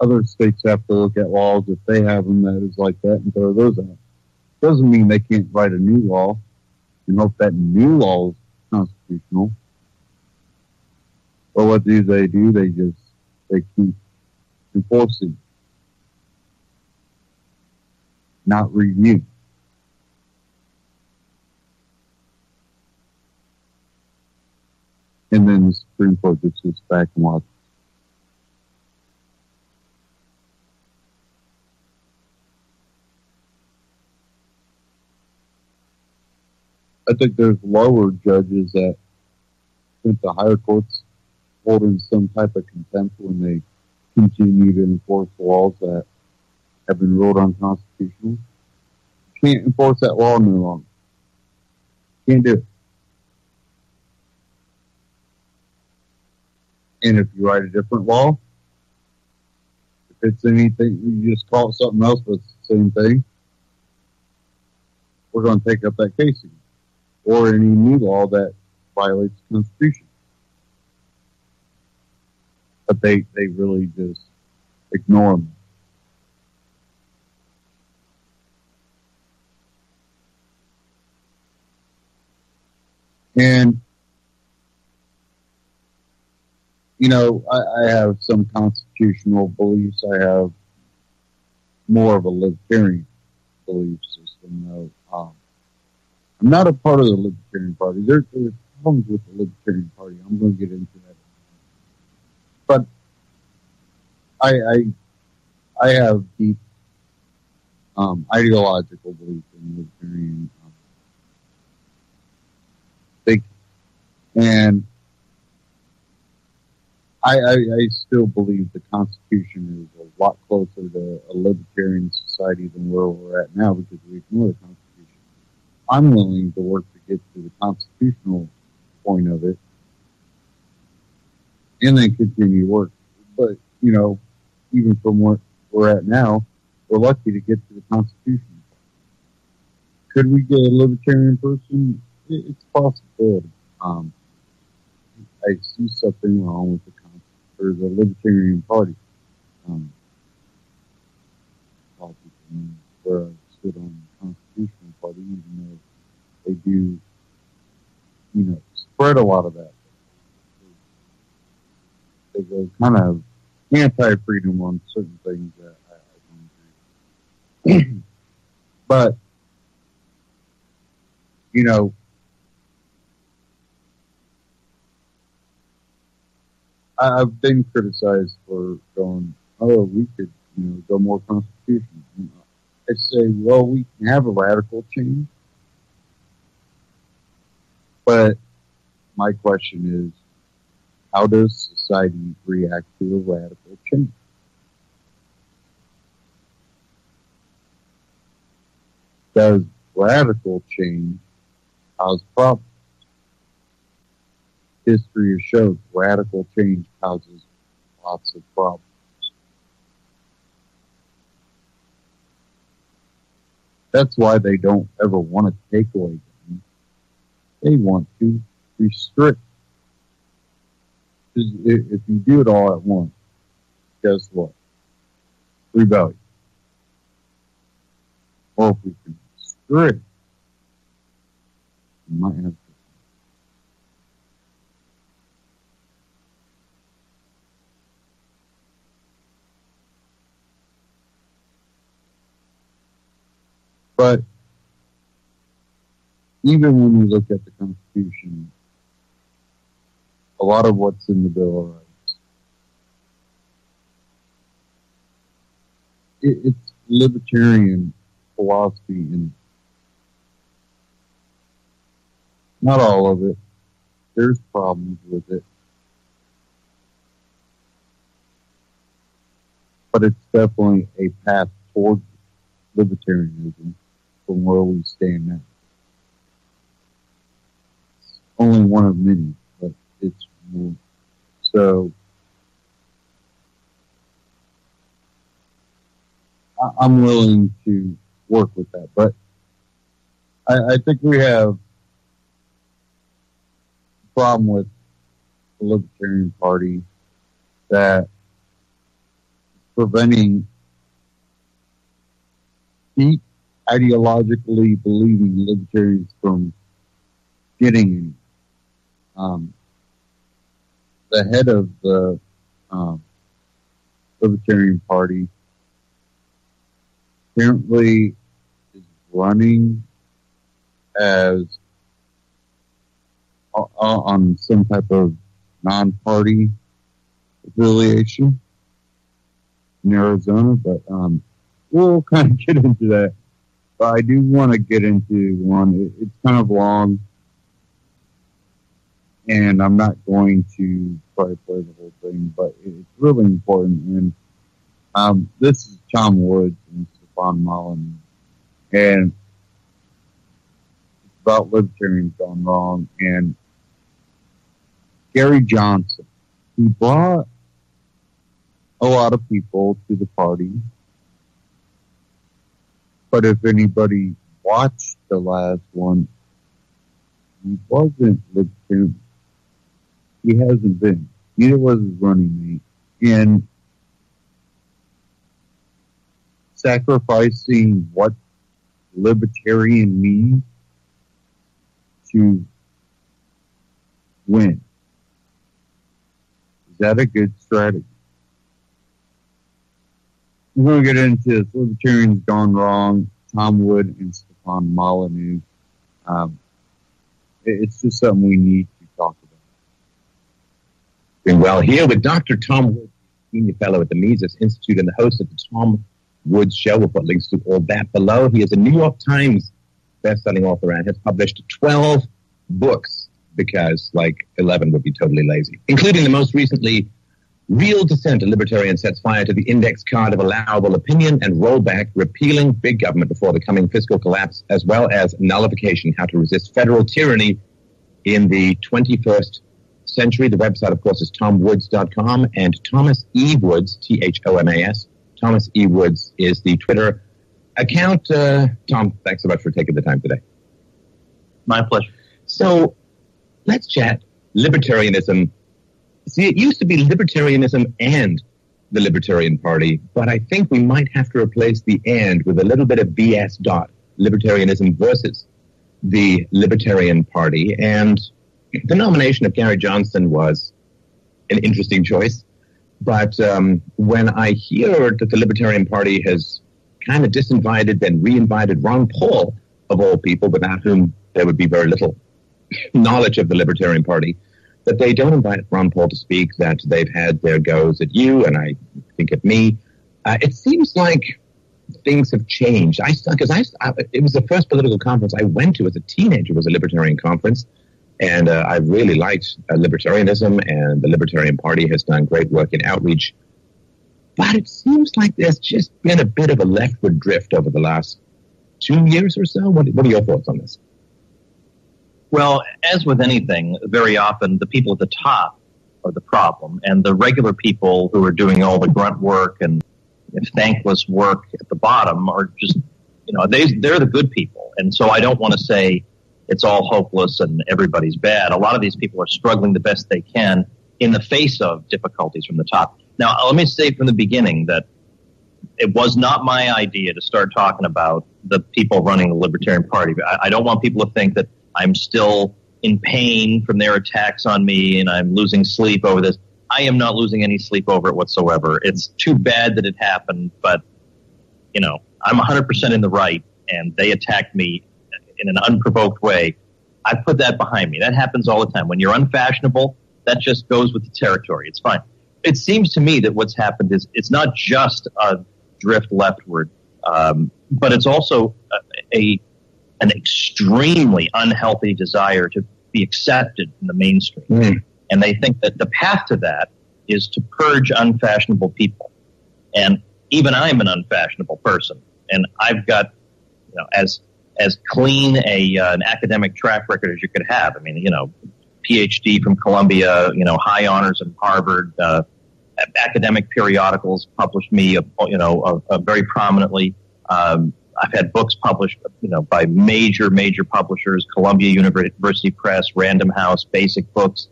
Other states have to look at laws if they have them that is like that and throw those out. Doesn't mean they can't write a new law and hope that new law is constitutional. But what do? They keep enforcing, not review. And then the Supreme Court just sits back and watches. I think there's lower judges that think the higher courts hold in some type of contempt when they continue to enforce laws that have been ruled unconstitutional. You can't enforce that law no longer. Can't do it. And if you write a different law, if it's anything, you just call it something else, but it's the same thing, we're going to take up that case again. Or any new law that violates the Constitution. But they really just ignore them. And, I have some constitutional beliefs. I have more of a libertarian belief system, though. I'm not a part of the Libertarian Party. There's problems with the Libertarian Party. I'm going to get into that. But I have deep ideological belief in libertarian thinking. And I still believe the Constitution is a lot closer to a libertarian society than where we're at now because we ignore the Constitution. I'm willing to work to get to the constitutional point of it and then continue work. But, even from where we're at now, we're lucky to get to the Constitution. Could we get a libertarian person? It's a possibility. I see something wrong with the Libertarian Party. A lot of people know where I stood on the Constitutional Party, even though they do, spread a lot of that. They go kind of anti-freedom on certain things that I don't agree. But, I've been criticized for going, we could, go more constitutional. I say, well, we can have a radical change. But my question is, how does society react to a radical change? Does radical change cause problems? History has showed radical change causes lots of problems. That's why they don't ever want to take away guns. They want to restrict. Because if you do it all at once, guess what? Rebellion. Or if we can restrict, we might have to. But even when you look at the Constitution, a lot of what's in the Bill of Rights, it's libertarian philosophy, and not all of it. There's problems with it. But it's definitely a path towards libertarianism from where we stand now. It's only one of many, but it's one. So I'm willing to work with that. But I think we have a problem with the Libertarian Party that is preventing deep ideologically believing libertarians from getting any. The head of the Libertarian Party apparently is running as on some type of non-party affiliation in Arizona, but we'll kind of get into that. But I do want to get into one. It's kind of long, and I'm not going to try to play the whole thing, but it's really important. And this is Tom Woods and Stefan Molyneux, and it's about libertarians gone wrong. And Gary Johnson, he brought a lot of people to the party. But if anybody watched the last one, he wasn't libertarian. He hasn't been. Neither was his running mate. And sacrificing what libertarian means to win. Is that a good strategy? We're going to get into this. Libertarians gone wrong. Tom Wood and Stefan Molyneux. It's just something we need to talk about. Doing well here with Dr. Tom Wood, Senior Fellow at the Mises Institute and the host of the Tom Woods Show. We'll put links to all that below. He is a New York Times best-selling author and has published 12 books because, 11 would be totally lazy, including the most recently, Real Dissent, a Libertarian Sets Fire to the Index Card of Allowable Opinion and Rollback, Repealing Big Government Before the Coming Fiscal Collapse, as well as Nullification, How to Resist Federal Tyranny in the 21st Century. The website, of course, is tomwoods.com, and Thomas E. Woods, Thomas, Thomas E. Woods is the Twitter account. Tom, thanks so much for taking the time today. My pleasure. So let's chat libertarianism. See, it used to be libertarianism and the Libertarian Party, but I think we might have to replace the and with a little bit of BS dot, libertarianism versus the Libertarian Party. And the nomination of Gary Johnson was an interesting choice. But when I hear that the Libertarian Party has kind of disinvited, then reinvited Ron Paul, of all people, without whom there would be very little knowledge of the Libertarian Party, that they don't invite Ron Paul to speak, that they've had their goes at you, and I think at me. It seems like things have changed. It was the first political conference I went to as a teenager, was a Libertarian conference, and I really liked libertarianism, and the Libertarian Party has done great work in outreach. But it seems like there's just been a bit of a leftward drift over the last 2 years or so. What are your thoughts on this? Well, as with anything, very often the people at the top of the problem. And the regular people who are doing all the grunt work and thankless work at the bottom are just, they're the good people. And so I don't want to say it's all hopeless and everybody's bad. A lot of these people are struggling the best they can in the face of difficulties from the top. Now, let me say from the beginning that it was not my idea to start talking about the people running the Libertarian Party. I don't want people to think that I'm still in pain from their attacks on me and I'm losing sleep over this. I am not losing any sleep over it whatsoever. It's too bad that it happened, but, I'm 100% in the right, and they attacked me in an unprovoked way. I put that behind me. That happens all the time. When you're unfashionable, that just goes with the territory. It's fine. It seems to me that what's happened is it's not just a drift leftward, but it's also an extremely unhealthy desire to be accepted in the mainstream. Mm. And they think that the path to that is to purge unfashionable people. And even I'm an unfashionable person. And I've got, as clean an academic track record as you could have. I mean, PhD from Columbia, high honors from Harvard, academic periodicals published me, very prominently. I've had books published, by major publishers, Columbia University Press, Random House, Basic Books.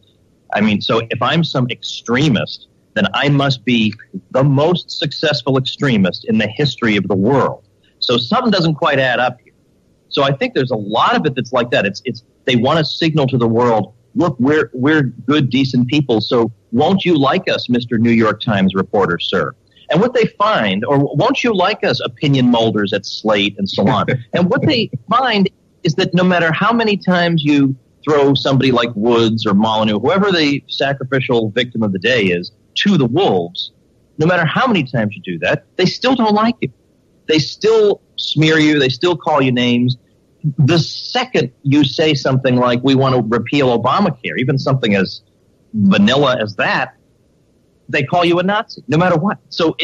I mean, so if I'm some extremist, then I must be the most successful extremist in the history of the world. So something doesn't quite add up here. So I think there's a lot of it that's like that. It's they want to signal to the world, look, we're good, decent people, so won't you like us, Mr. New York Times reporter, sir? And what they find, or won't you like us, opinion molders at Slate and so on? And what they find is that no matter how many times you throw somebody like Woods or Molyneux, whoever the sacrificial victim of the day is, to the wolves, no matter how many times you do that, they still don't like you. They still smear you. They still call you names. The second you say something like, we want to repeal Obamacare, even something as vanilla as that, they call you a Nazi, no matter what. So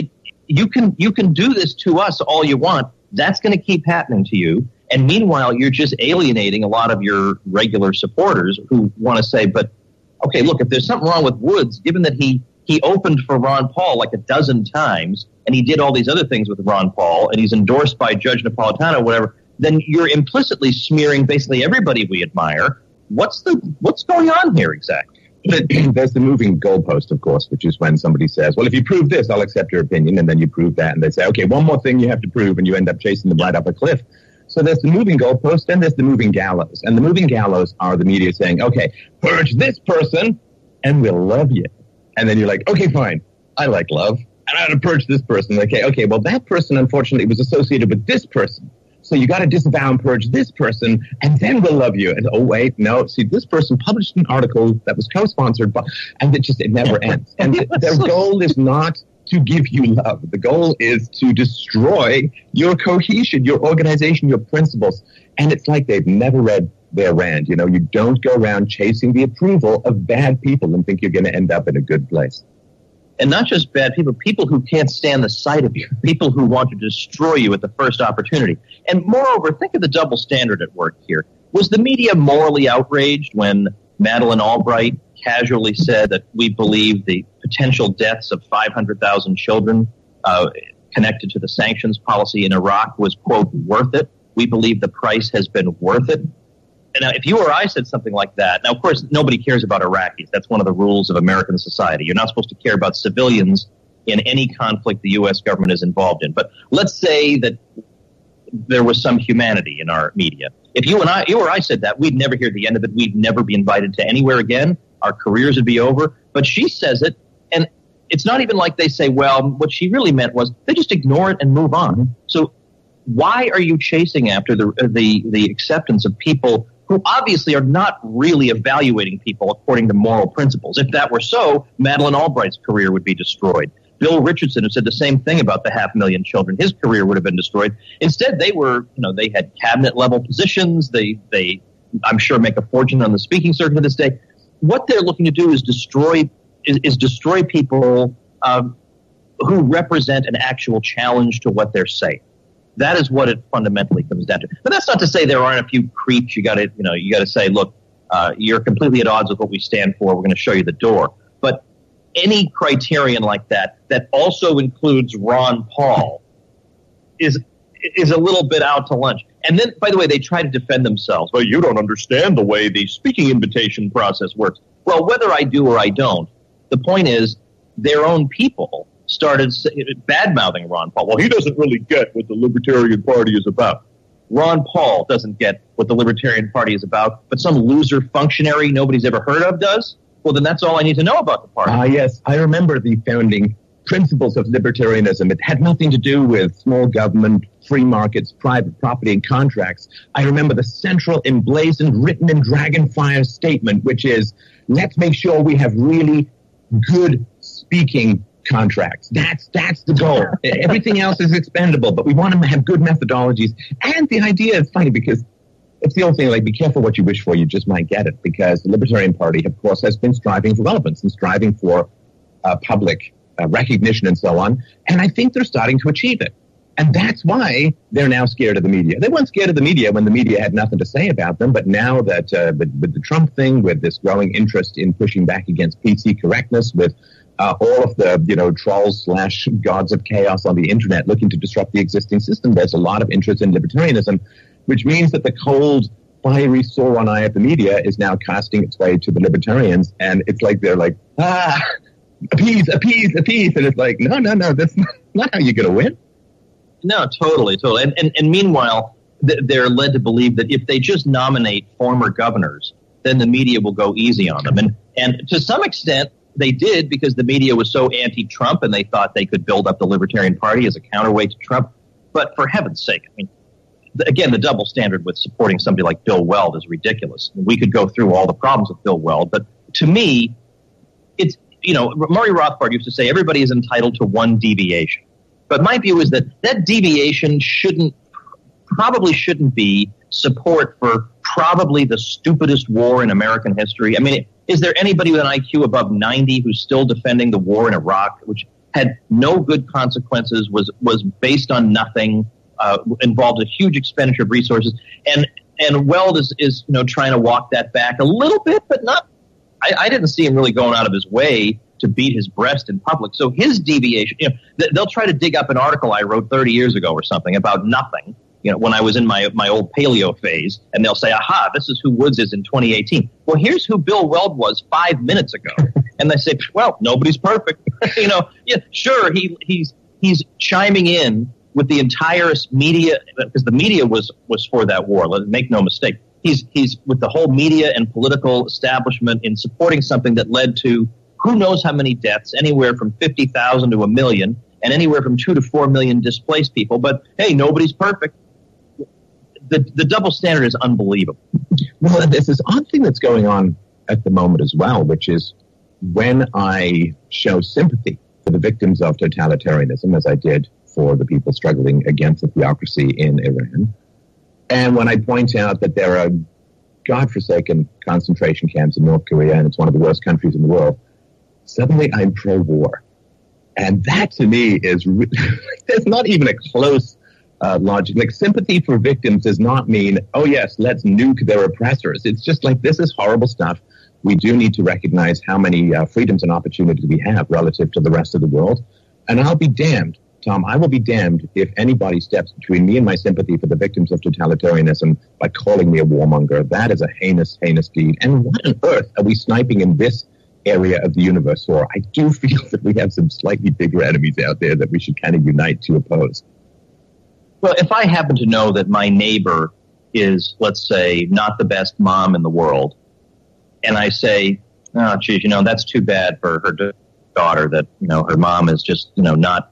you can do this to us all you want. That's going to keep happening to you. And meanwhile, you're just alienating a lot of your regular supporters who want to say, but, okay, look, if there's something wrong with Woods, given that he opened for Ron Paul like a dozen times, and he did all these other things with Ron Paul, and he's endorsed by Judge Napolitano, whatever, then you're implicitly smearing basically everybody we admire. What's going on here exactly? There's the moving goalpost, of course, which is when somebody says, well, if you prove this, I'll accept your opinion, and then you prove that, and they say, okay, one more thing you have to prove, and you end up chasing them right up a cliff. So there's the moving goalpost, and there's the moving gallows. And the moving gallows are the media saying, okay, purge this person, and we'll love you. And then you're like, okay, fine, I like love, and I'm going to purge this person. Okay, well, that person, unfortunately, was associated with this person. So you got to disavow and purge this person, and then we'll love you. And oh, wait, no, see, this person published an article that was co-sponsored by, and it never ends. And their goal is not to give you love. The goal is to destroy your cohesion, your organization, your principles. And it's like they've never read their Rand. You don't go around chasing the approval of bad people and think you're going to end up in a good place. And not just bad people, people who can't stand the sight of you, people who want to destroy you at the first opportunity. And moreover, think of the double standard at work here. Was the media morally outraged when Madeleine Albright casually said that we believe the potential deaths of 500,000 children connected to the sanctions policy in Iraq was, quote, worth it? We believe the price has been worth it. And now, if you or I said something like that, now, of course, nobody cares about Iraqis. That's one of the rules of American society. You're not supposed to care about civilians in any conflict the U.S. government is involved in. But let's say that there was some humanity in our media. If you or I said that, we'd never hear the end of it. We'd never be invited to anywhere again. Our careers would be over. But she says it, and it's not even like they say, well, what she really meant was they just ignore it and move on. So why are you chasing after the acceptance of people who obviously are not really evaluating people according to moral principles? If that were so, Madeleine Albright's career would be destroyed. Bill Richardson, who said the same thing about the 500,000 children, his career would have been destroyed. Instead, they were, they had cabinet level positions. They I'm sure, make a fortune on the speaking circuit to this day. What they're looking to do is destroy people who represent an actual challenge to what they're saying. That is what it fundamentally comes down to. But that's not to say there aren't a few creeps. You got to say, look, you're completely at odds with what we stand for. We're going to show you the door. But any criterion like that also includes Ron Paul is a little bit out to lunch. And then, by the way, they try to defend themselves. Well, you don't understand the way the speaking invitation process works. Well, whether I do or I don't, the point is their own people started bad-mouthing Ron Paul. Well, he doesn't really get what the Libertarian Party is about. Ron Paul doesn't get what the Libertarian Party is about, but some loser functionary nobody's ever heard of does? Well, then that's all I need to know about the party. Yes, I remember the founding principles of libertarianism. It had nothing to do with small government, free markets, private property, and contracts. I remember the central emblazoned, written in dragonfire statement, which is, let's make sure we have really good speaking contracts. That's the goal. Everything else is expendable, but we want to have good methodologies. And the idea is funny because it's the old thing, like, be careful what you wish for, you just might get it. Because the Libertarian Party, of course, has been striving for relevance and striving for public recognition and so on. And I think they're starting to achieve it. And that's why they're now scared of the media. They weren't scared of the media when the media had nothing to say about them. But now that with the Trump thing, with this growing interest in pushing back against PC correctness, with all of the, trolls / gods of chaos on the internet looking to disrupt the existing system, there's a lot of interest in libertarianism, which means that the cold, fiery Sauron eye of the media is now casting its way to the libertarians. And it's like, they're like, appease. And it's like, no, that's not how you're going to win. No, totally. And meanwhile, they're led to believe that if they just nominate former governors, then the media will go easy on them. And to some extent, they did, because the media was so anti-Trump and they thought they could build up the Libertarian Party as a counterweight to Trump. But for heaven's sake, I mean, again, the double standard with supporting somebody like Bill Weld is ridiculous. We could go through all the problems with Bill Weld, but to me, it's, Murray Rothbard used to say everybody is entitled to one deviation. But my view is that deviation probably shouldn't be support for probably the stupidest war in American history. I mean, is there anybody with an IQ above 90 who's still defending the war in Iraq, which had no good consequences, was based on nothing, involved a huge expenditure of resources, and Weld is trying to walk that back a little bit, but not. I didn't see him really going out of his way to beat his breast in public. So his deviation, they'll try to dig up an article I wrote 30 years ago or something about nothing, when I was in my old paleo phase, and they'll say, aha, this is who Woods is in 2018. Well, here's who Bill Weld was 5 minutes ago. And they say, well, nobody's perfect. Sure, he's chiming in with the entire media, because the media was for that war. Let's make no mistake. He's with the whole media and political establishment in supporting something that led to who knows how many deaths, anywhere from 50,000 to 1 million, and anywhere from 2 to 4 million displaced people. But hey, nobody's perfect. The double standard is unbelievable. Well, there's this odd thing that's going on at the moment as well, which is when I show sympathy for the victims of totalitarianism, as I did for the people struggling against the theocracy in Iran, and when I point out that there are godforsaken concentration camps in North Korea, and it's one of the worst countries in the world, suddenly I'm pro-war. And that, to me, is there's not even a close logic. Like, sympathy for victims does not mean, oh, yes, let's nuke their oppressors. It's just like, this is horrible stuff. We do need to recognize how many freedoms and opportunities we have relative to the rest of the world. And I'll be damned, Tom, I will be damned if anybody steps between me and my sympathy for the victims of totalitarianism by calling me a warmonger. That is a heinous, heinous deed. And what on earth are we sniping in this area of the universe for? I do feel that we have some slightly bigger enemies out there that we should kind of unite to oppose. Well, if I happen to know that my neighbor is, let's say, not the best mom in the world, and I say, oh, geez, that's too bad for her daughter that, her mom is just, not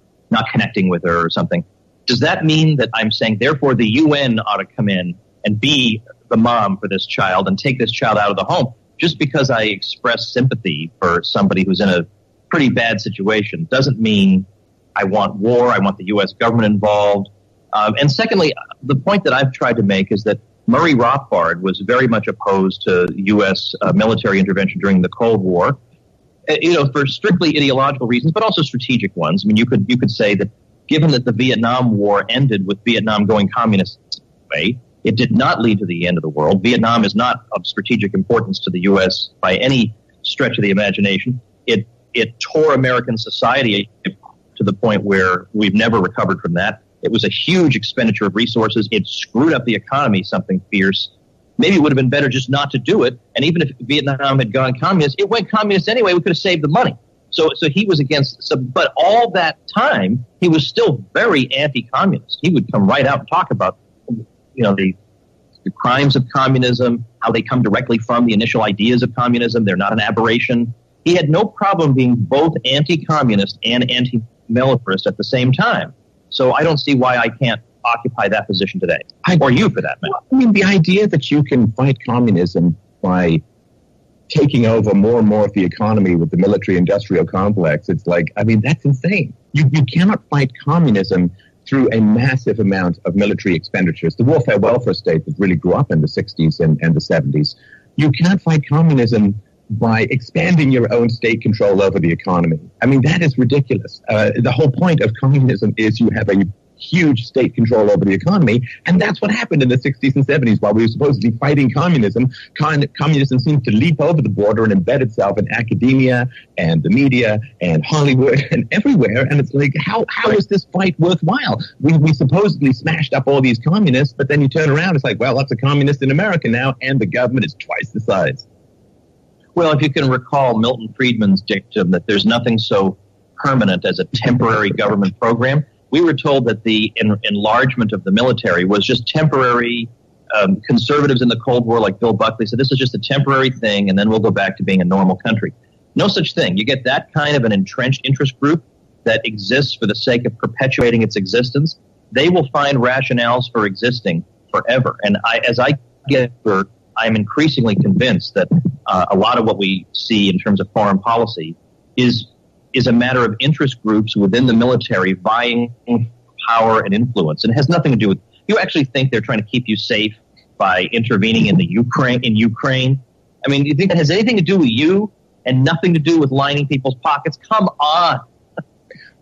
connecting with her or something. Does that mean that I'm saying, therefore, the UN ought to come in and be the mom for this child and take this child out of the home? Just because I express sympathy for somebody who's in a pretty bad situation doesn't mean I want war, I want the U.S. government involved. And secondly, the point that I've tried to make is that Murray Rothbard was very much opposed to U.S. Military intervention during the Cold War, for strictly ideological reasons, but also strategic ones. I mean, you could say that given that the Vietnam War ended with Vietnam going communist way, it did not lead to the end of the world. Vietnam is not of strategic importance to the U.S. by any stretch of the imagination. It It tore American society to the point where we've never recovered from that. It was a huge expenditure of resources. It screwed up the economy, something fierce. Maybe it would have been better just not to do it. And even if Vietnam had gone communist, it went communist anyway. We could have saved the money. So he was against, but all that time, he was still very anti-communist. He would come right out and talk about, the crimes of communism, how they come directly from the initial ideas of communism. They're not an aberration. He had no problem being both anti-communist and anti-militarist at the same time. So I don't see why I can't occupy that position today, or you for that matter. I mean, the idea that you can fight communism by taking over more and more of the economy with the military-industrial complex, it's like, I mean, that's insane. You cannot fight communism through a massive amount of military expenditures. The warfare welfare state that really grew up in the 60s and the 70s, you can't fight communism by expanding your own state control over the economy. I mean, that is ridiculous. The whole point of communism is you have a huge state control over the economy, and that's what happened in the 60s and 70s while we were supposedly fighting communism. Communism seemed to leap over the border and embed itself in academia and the media and Hollywood and everywhere, and it's like, how is this fight worthwhile? We supposedly smashed up all these communists, but then you turn around, it's like, well, that's a communist in America now, and the government is twice the size. Well, if you can recall Milton Friedman's dictum that there's nothing so permanent as a temporary government program, we were told that the enlargement of the military was just temporary. Conservatives in the Cold War, like Bill Buckley, said this is just a temporary thing, and then we'll go back to being a normal country. No such thing. You get that kind of an entrenched interest group that exists for the sake of perpetuating its existence. They will find rationales for existing forever. And as I get older, I'm increasingly convinced that a lot of what we see in terms of foreign policy is a matter of interest groups within the military vying power and influence. And it has nothing to do with, you actually think they're trying to keep you safe by intervening in Ukraine? I mean, do you think that has anything to do with you and nothing to do with lining people's pockets? Come on.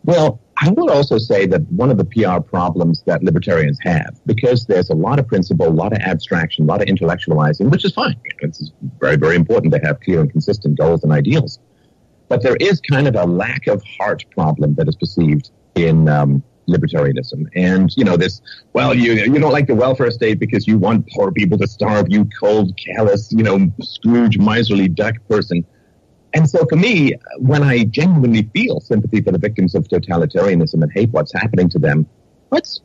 Well, I will also say that one of the PR problems that libertarians have, because there's a lot of principle, a lot of abstraction, a lot of intellectualizing, which is fine. It's very, very important to have clear and consistent goals and ideals. But there is kind of a lack of heart problem that is perceived in libertarianism. And, this, well, you don't like the welfare state because you want poor people to starve, you cold, callous, Scrooge, miserly duck person. And so for me, when I genuinely feel sympathy for the victims of totalitarianism and hate what's happening to them, it's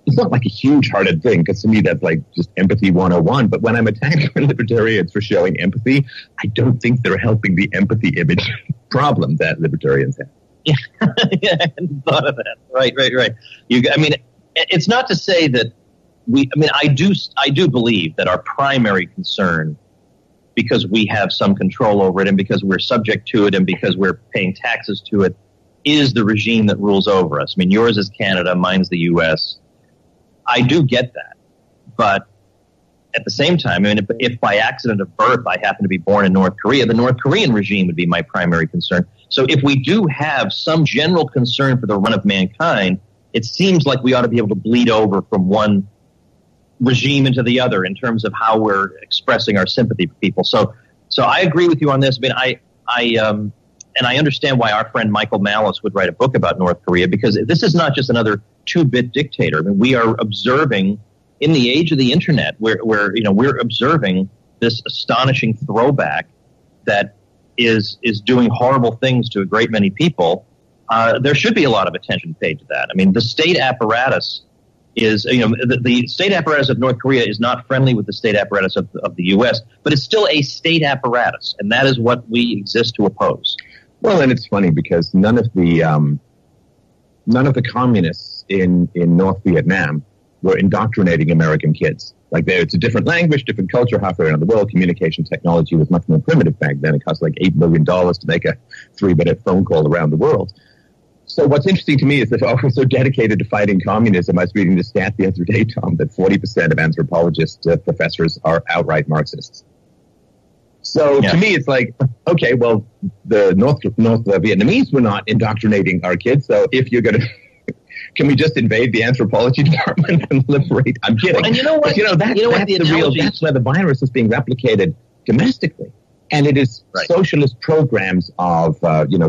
not like a huge-hearted thing, because to me that's like just empathy 101. But when I'm attacking libertarians for showing empathy, I don't think they're helping the empathy image problem that libertarians have. Yeah, yeah, I hadn't thought of that. Right. It's not to say that I do believe that our primary concern, because we have some control over it and because we're subject to it and because we're paying taxes to it, is the regime that rules over us. I mean, yours is Canada, mine's the U.S. I do get that. But at the same time, if by accident of birth I happen to be born in North Korea, the North Korean regime would be my primary concern. So if we do have some general concern for the run of mankind, it seems like we ought to be able to bleed over from one regime into the other in terms of how we're expressing our sympathy for people. So I agree with you on this. And I understand why our friend Michael Malice would write a book about North Korea, because this is not just another two-bit dictator. I mean, we are observing in the age of the internet, we're observing this astonishing throwback that is doing horrible things to a great many people. There should be a lot of attention paid to that. I mean, the state apparatus is, the state apparatus of North Korea is not friendly with the state apparatus of the U.S., but it's still a state apparatus, and that is what we exist to oppose. Well, and it's funny because none of the communists in North Vietnam were indoctrinating American kids. Like, it's a different language, different culture, halfway around the world. Communication technology was much more primitive back then. It cost like $8 million to make a 3-minute phone call around the world. So what's interesting to me is that we're so dedicated to fighting communism. I was reading the stat the other day, Tom, that 40% of anthropologist professors are outright Marxists. So to me, it's like, okay, well, the North Vietnamese were not indoctrinating our kids. So if you're going to, can we just invade the anthropology department and liberate? I'm kidding. And you know what? But, that's where the virus is being replicated domestically. And it is socialist programs of,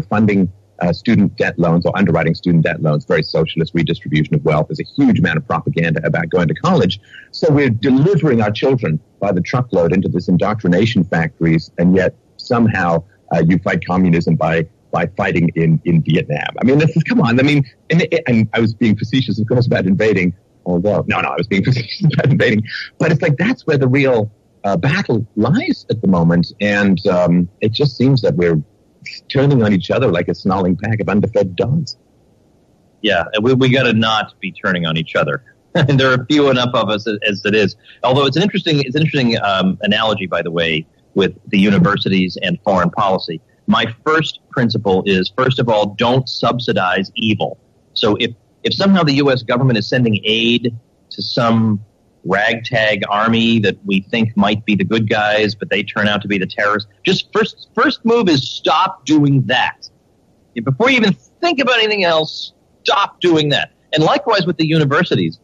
funding student debt loans or underwriting student debt loans, very socialist redistribution of wealth. There's a huge amount of propaganda about going to college. So we're delivering our children by the truckload into this indoctrination factories, and yet somehow you fight communism by fighting in Vietnam. I mean, come on. I mean, and I was being facetious, of course, about invading. Although, no, I was being facetious about invading. But it's like that's where the real battle lies at the moment. And it just seems that we're turning on each other like a snarling pack of underfed dogs. Yeah, we got to not be turning on each other. And there are few enough of us as it is. Although it's an interesting analogy, by the way, with the universities and foreign policy. My first principle is, first of all, don't subsidize evil. So if somehow the U.S. government is sending aid to some ragtag army that we think might be the good guys, but they turn out to be the terrorists, just first move is stop doing that. Before you even think about anything else, stop doing that. And likewise with the universities.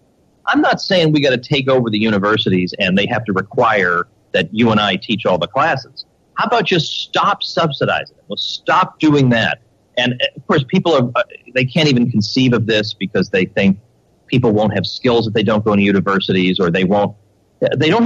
I'm not saying we got to take over the universities and they have to require that you and I teach all the classes. How about just stop subsidizing it? Well, stop doing that. And of course, people they can't even conceive of this because they think people won't have skills if they don't go to universities, or they don't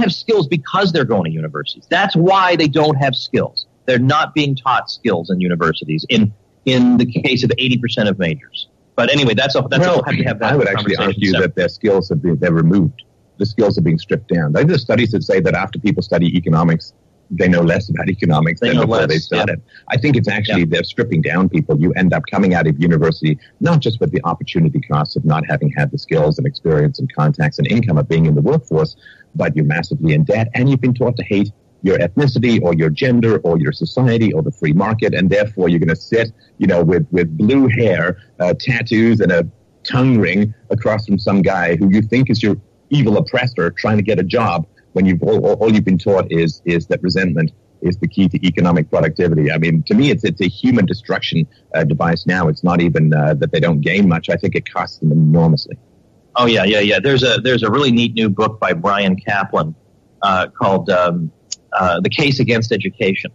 have skills because they're going to universities. That's why they don't have skills. They're not being taught skills in universities in the case of 80% of majors. But anyway, that's all. Have to have that. I would actually argue that their skills they're removed. The skills are being stripped down. There's studies that say that after people study economics, they know less about economics than before they started. Yeah. I think it's actually they're stripping down people. You end up coming out of university not just with the opportunity costs of not having had the skills and experience and contacts and income of being in the workforce, but you're massively in debt, and you've been taught to hate your ethnicity or your gender or your society or the free market, and therefore you're going to sit, with blue hair, tattoos, and a tongue ring across from some guy who you think is your evil oppressor trying to get a job, when all you've been taught is that resentment is the key to economic productivity. I mean, to me, it's a human destruction device now. It's not even that they don't gain much. I think it costs them enormously. Oh, yeah. There's a really neat new book by Brian Kaplan called The Case Against Education.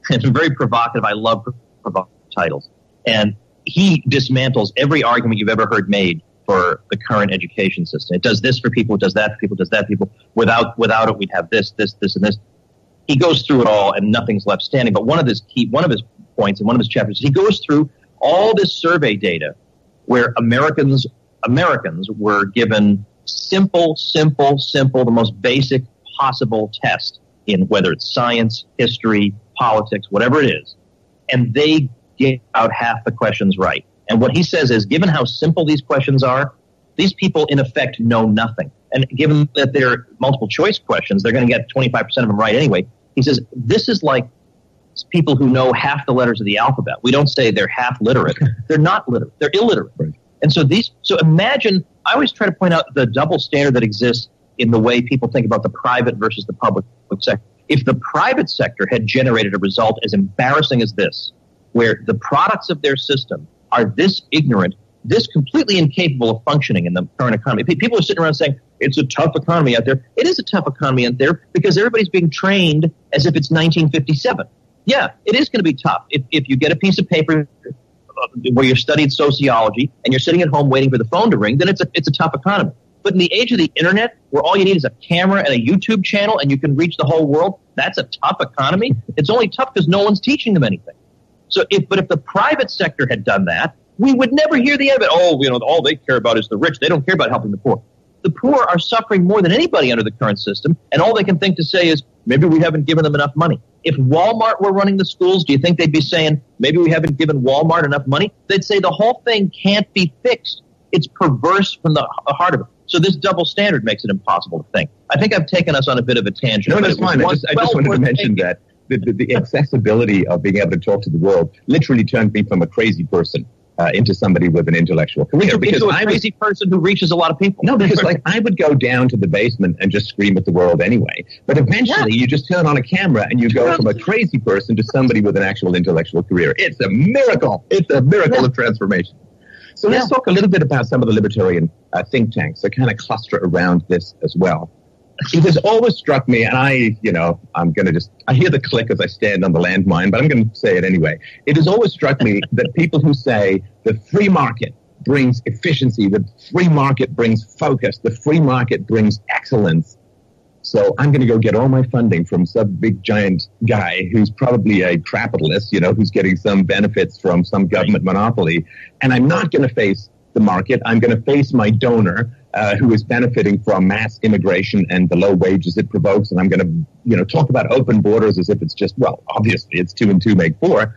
It's very provocative. I love provocative titles. And he dismantles every argument you've ever heard made for the current education system. It does this for people, it does that for people, it does that for people. Without it, we'd have this, and this. He goes through it all, and nothing's left standing. But one of his points in one of his chapters, he goes through all this survey data where Americans were given simple, the most basic possible test in whether it's science, history, politics, whatever it is, and they get out half the questions right. And what he says is, given how simple these questions are, these people, in effect, know nothing. And given that they're multiple choice questions, they're going to get 25% of them right anyway. He says, this is like people who know half the letters of the alphabet. We don't say they're half literate. They're not literate. They're illiterate. Right. And so imagine, I always try to point out the double standard that exists in the way people think about the private versus the public sector. If the private sector had generated a result as embarrassing as this, where the products of their system are this ignorant, this completely incapable of functioning in the current economy. People are sitting around saying, it's a tough economy out there. It is a tough economy out there because everybody's being trained as if it's 1957. Yeah, it is going to be tough. If you get a piece of paper where you're studying sociology and you're sitting at home waiting for the phone to ring, then it's a tough economy. But in the age of the internet, where all you need is a camera and a YouTube channel and you can reach the whole world, that's a tough economy. It's only tough because no one's teaching them anything. So if the private sector had done that, we would never hear the end of it. All they care about is the rich. They don't care about helping the poor. The poor are suffering more than anybody under the current system, and all they can think to say is, maybe we haven't given them enough money. If Walmart were running the schools, do you think they'd be saying, maybe we haven't given Walmart enough money? They'd say the whole thing can't be fixed. It's perverse from the heart of it. So this double standard makes it impossible to think. I think I've taken us on a bit of a tangent. No, that's fine. I just wanted to mention that. The accessibility of being able to talk to the world literally turned me from a crazy person into somebody with an intellectual career. Because a crazy person who reaches a lot of people. No, because I would go down to the basement and just scream at the world anyway. But eventually you just turn on a camera and you go from a crazy person to somebody with an actual intellectual career. It's a miracle. It's a miracle of transformation. So let's talk a little bit about some of the libertarian think tanks that kind of cluster around this as well. it has always struck me, and I hear the click as I stand on the landmine, but I'm going to say it anyway. It has always struck me that people who say the free market brings efficiency, the free market brings focus, the free market brings excellence. So I'm going to go get all my funding from some big giant guy who's probably a capitalist, who's getting some benefits from some government monopoly. And I'm not going to face the market. I'm going to face my donor who is benefiting from mass immigration and the low wages it provokes. And I'm going to, talk about open borders as if it's just, well, obviously it's 2 and 2 make 4.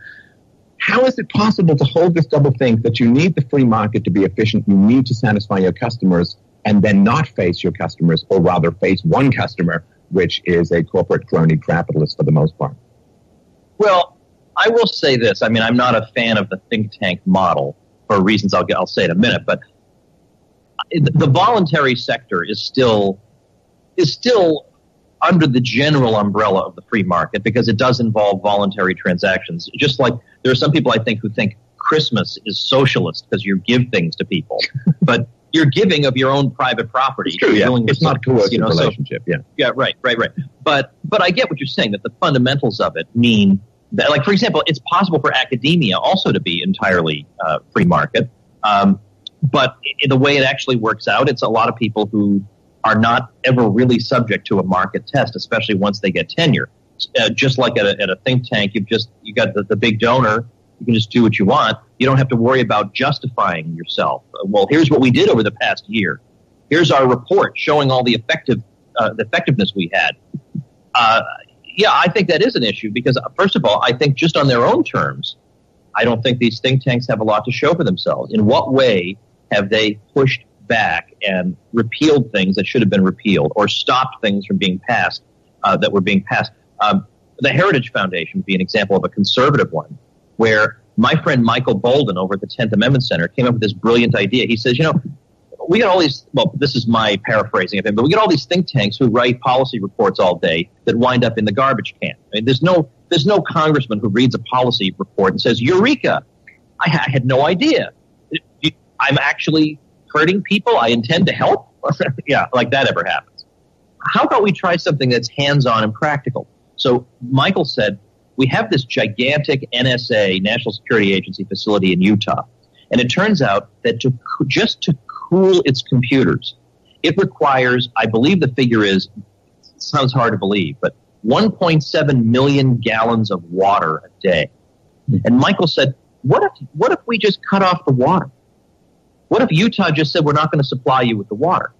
How is it possible to hold this double think that you need the free market to be efficient, you need to satisfy your customers, and then not face your customers, or rather face one customer, which is a corporate crony capitalist for the most part? Well, I will say this. I mean, I'm not a fan of the think tank model for reasons I'll say in a minute, but the voluntary sector is still under the general umbrella of the free market because it does involve voluntary transactions. Just like there are some people, I think, who think Christmas is socialist because you give things to people, but you're giving of your own private property. It's true, yeah. It's not a coercive relationship, so, yeah, right. But I get what you're saying, that the fundamentals of it mean that, like, for example, it's possible for academia also to be entirely free market, but the way it actually works out, it's a lot of people who are not ever really subject to a market test, especially once they get tenure. Just like at a think tank, you got the big donor. You can just do what you want. You don't have to worry about justifying yourself. Well, here's what we did over the past year. Here's our report showing all the effectiveness we had. Yeah, I think that is an issue because, first of all, I think just on their own terms, I don't think these think tanks have a lot to show for themselves. In what way have they pushed back and repealed things that should have been repealed or stopped things from being passed that were being passed? The Heritage Foundation would be an example of a conservative one, where my friend Michael Bolden over at the 10th Amendment Center came up with this brilliant idea. He says, we got all these, well, this is my paraphrasing of him, but we get all these think tanks who write policy reports all day that wind up in the garbage can. I mean, there's no congressman who reads a policy report and says, Eureka, I had no idea. I'm actually hurting people. I intend to help. Yeah, like that ever happens. How about we try something that's hands-on and practical? So Michael said, we have this gigantic NSA, National Security Agency facility in Utah. And it turns out that just to cool its computers, it requires, I believe the figure is, it sounds hard to believe, but 1.7 million gallons of water a day. And Michael said, what if we just cut off the water? What if Utah just said, we're not going to supply you with the water?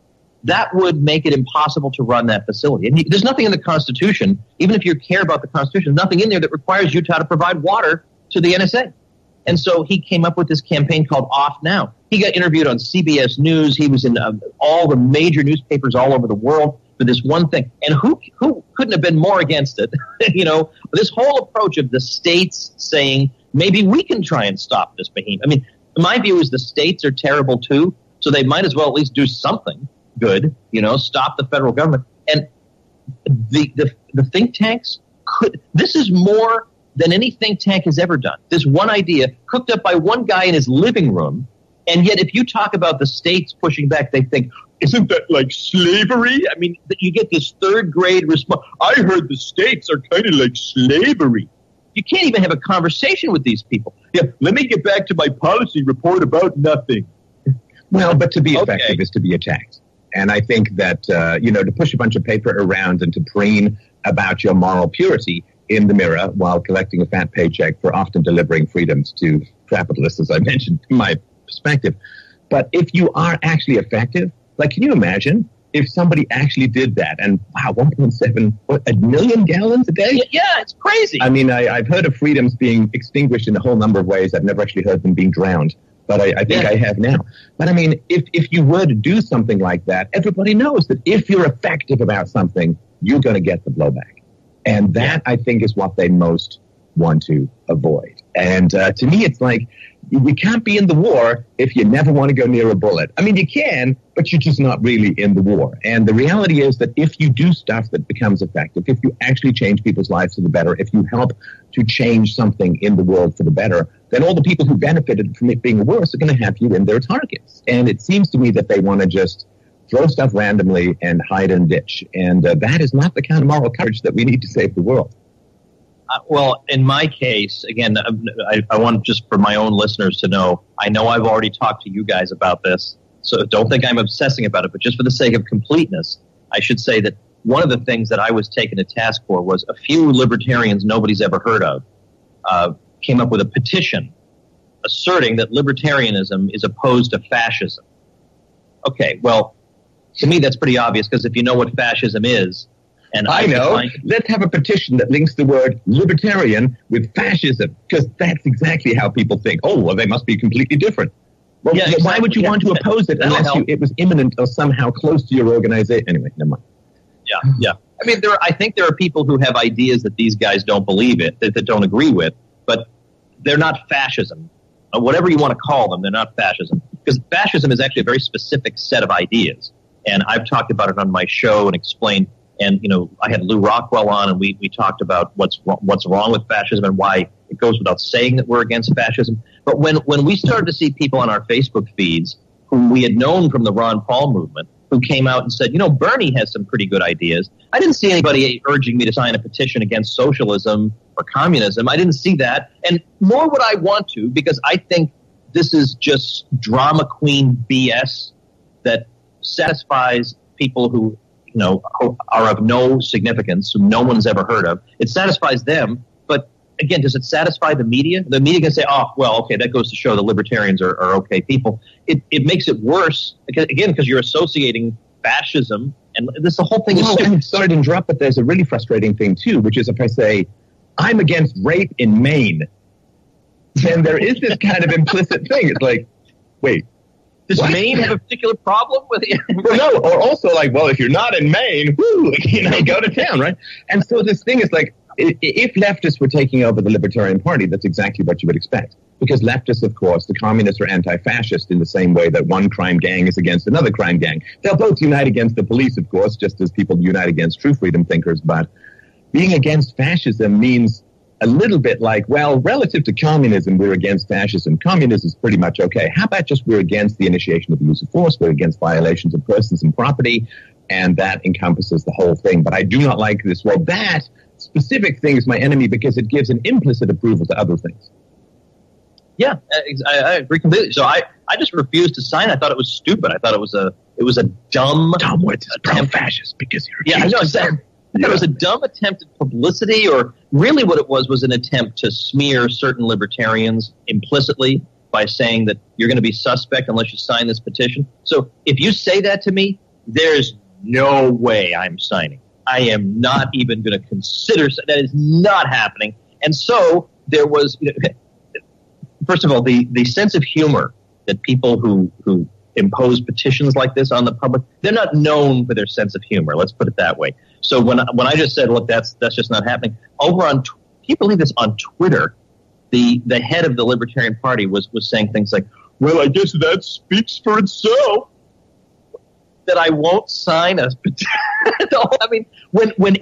That would make it impossible to run that facility. And there's nothing in the Constitution, even if you care about the Constitution, there's nothing in there that requires Utah to provide water to the NSA. And so he came up with this campaign called Off Now. He got interviewed on CBS News. He was in all the major newspapers all over the world for this one thing. And who couldn't have been more against it? This whole approach of the states saying, maybe we can try and stop this behemoth. I mean, my view is the states are terrible too, so they might as well at least do something good, stop the federal government. And the think tanks this is more than any think tank has ever done. This one idea cooked up by one guy in his living room, and yet if you talk about the states pushing back, they think, isn't that like slavery? I mean, you get this third grade response. I heard the states are kind of like slavery. You can't even have a conversation with these people. Yeah, let me get back to my policy report about nothing. Well, but to be effective is to be attacked. And I think that, to push a bunch of paper around and to preen about your moral purity in the mirror while collecting a fat paycheck for often delivering freedoms to capitalists, as I mentioned, in my perspective. But if you are actually effective, like, can you imagine if somebody actually did that? And wow, 1.7 million gallons a day? Yeah, it's crazy. I mean, I've heard of freedoms being extinguished in a whole number of ways. I've never actually heard them being drowned. But I think I have now. But I mean, if you were to do something like that, everybody knows that if you're effective about something, you're going to get the blowback. And that, I think, is what they most want to avoid. And to me, it's like, you can't be in the war if you never want to go near a bullet. I mean, you can, but you're just not really in the war. And the reality is that if you do stuff that becomes effective, if you actually change people's lives for the better, if you help to change something in the world for the better, then all the people who benefited from it being worse are going to have you in their targets. And it seems to me that they want to just throw stuff randomly and hide and ditch. And that is not the kind of moral courage that we need to save the world. Well, in my case, again, I want just for my own listeners to know I've already talked to you guys about this, so don't think I'm obsessing about it, but just for the sake of completeness, I should say that one of the things that I was taken to task for was a few libertarians nobody's ever heard of came up with a petition asserting that libertarianism is opposed to fascism. Okay, well, to me that's pretty obvious, because if you know what fascism is, and I know, let's have a petition that links the word libertarian with fascism, because that's exactly how people think. Oh, well, they must be completely different. Well, yeah, exactly. Why would you want to oppose it unless it was imminent or somehow close to your organization? Anyway, never mind. Yeah. I mean, I think there are people who have ideas that these guys don't believe it, that don't agree with, but they're not fascism. Whatever you want to call them, they're not fascism. Because fascism is actually a very specific set of ideas. And I've talked about it on my show and explained, and, I had Lou Rockwell on, and we talked about what's wrong with fascism and why it goes without saying that we're against fascism. But when we started to see people on our Facebook feeds whom we had known from the Ron Paul movement, who came out and said, Bernie has some pretty good ideas. I didn't see anybody urging me to sign a petition against socialism or communism. I didn't see that. And nor would I want to, because I think this is just drama queen BS that satisfies people who, are of no significance, who no one's ever heard of. It satisfies them. But again, does it satisfy the media? The media can say, oh, well, okay, that goes to show the libertarians are okay people. It makes it worse, again, because you're associating fascism, and the whole thing is stupid. I'm sorry to interrupt, but there's a really frustrating thing, too, which is if I say, I'm against rape in Maine, then there is this kind of implicit thing. It's like, wait. Does Maine have a particular problem with it? Well, no, or also like, well, if you're not in Maine, go to town, right? And so this thing is like, if leftists were taking over the Libertarian Party, that's exactly what you would expect. Because leftists, of course, the communists are anti-fascist in the same way that one crime gang is against another crime gang. They'll both unite against the police, of course, just as people unite against true freedom thinkers. But being against fascism means a little bit like, well, relative to communism, we're against fascism. Communism is pretty much okay. How about just we're against the initiation of the use of force, we're against violations of persons and property, and that encompasses the whole thing. But I do not like this. Well, that specific thing is my enemy because it gives an implicit approval to other things. Yeah, I agree completely. So I just refused to sign. I thought it was stupid. I thought it was a dumb word. Pro-fascist because you're I know exactly. It was a dumb attempt at publicity, or really what it was an attempt to smear certain libertarians implicitly by saying that you're going to be suspect unless you sign this petition. So if you say that to me, there's no way I'm signing. I am not even going to consider that. Is not happening. And so there was, first of all, the sense of humor that people who impose petitions like this on the public, they're not known for their sense of humor. Let's put it that way. So when I just said, look, that's just not happening. Over on, can you believe this, on Twitter, the head of the Libertarian Party was saying things like, well, I guess that speaks for itself, that I won't sign a petition. I mean, when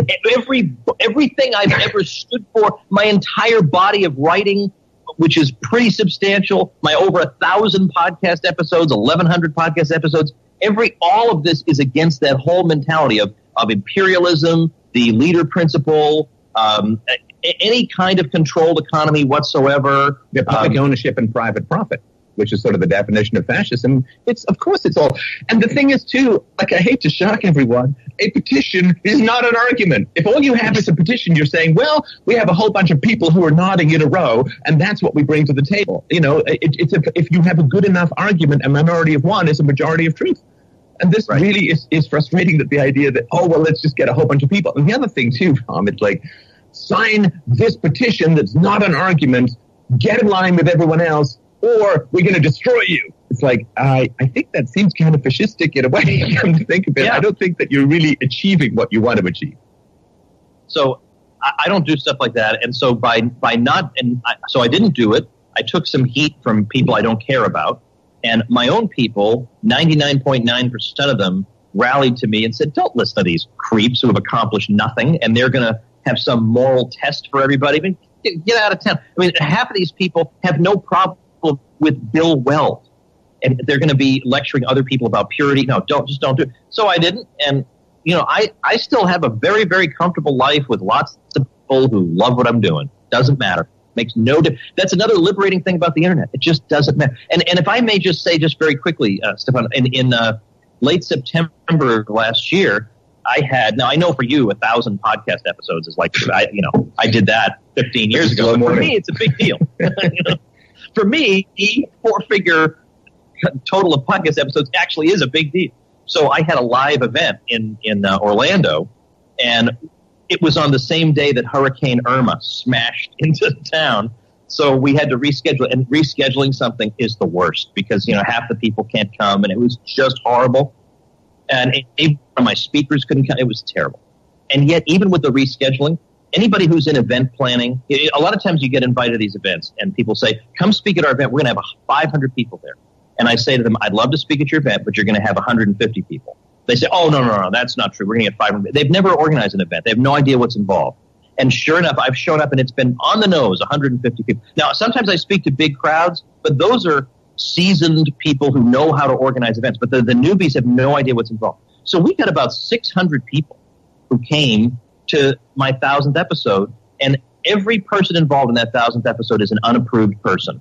everything I've ever stood for, my entire body of writing, which is pretty substantial, my over 1,000 podcast episodes, 1,100 podcast episodes, all of this is against that whole mentality of imperialism, the leader principle, any kind of controlled economy whatsoever. The public ownership and private profit, which is sort of the definition of fascism. Of course it's all. And the thing is, too, like, I hate to shock everyone, a petition is not an argument. If all you have is a petition, you're saying, well, we have a whole bunch of people who are nodding in a row, and that's what we bring to the table. If you have a good enough argument, a minority of one is a majority of truth. And this really is frustrating, that the idea that, oh, well, let's just get a whole bunch of people. And the other thing, too, Tom, it's like, sign this petition that's not an argument, get in line with everyone else, or we're going to destroy you. It's like, I think that seems kind of fascistic in a way, come to think of it. Yeah. I don't think that you're really achieving what you want to achieve. So I don't do stuff like that. And so so I didn't do it. I took some heat from people I don't care about. And my own people, 99.9% of them, rallied to me and said, don't listen to these creeps who have accomplished nothing, and they're going to have some moral test for everybody. I mean, get out of town. I mean, half of these people have no problem with Bill Weld. and they're going to be lecturing other people about purity. No, don't do it. So I didn't. And, I still have a very, very comfortable life with lots of people who love what I'm doing. Doesn't matter. Makes no difference. That's another liberating thing about the internet. It just doesn't matter. And if I may just say just very quickly, Stefan, in late September of last year, now I know for you, 1,000 podcast episodes is like, I did that 15 years ago. But for me, it's a big deal. For me, 4-figure total of podcast episodes actually is a big deal. So I had a live event in Orlando, and it was on the same day that Hurricane Irma smashed into town. So we had to reschedule, and rescheduling something is the worst because, half the people can't come, and it was just horrible. And even my speakers couldn't come. It was terrible. And yet, even with the rescheduling, anybody who's in event planning, a lot of times you get invited to these events, and people say, come speak at our event. We're going to have 500 people there. And I say to them, I'd love to speak at your event, but you're going to have 150 people. They say, oh, no, that's not true. We're going to get 500. They've never organized an event. They have no idea what's involved. And sure enough, I've shown up, and it's been on the nose, 150 people. Now, sometimes I speak to big crowds, but those are seasoned people who know how to organize events. But the newbies have no idea what's involved. So we got about 600 people who came to my 1,000th episode, and every person involved in that 1,000th episode is an unapproved person.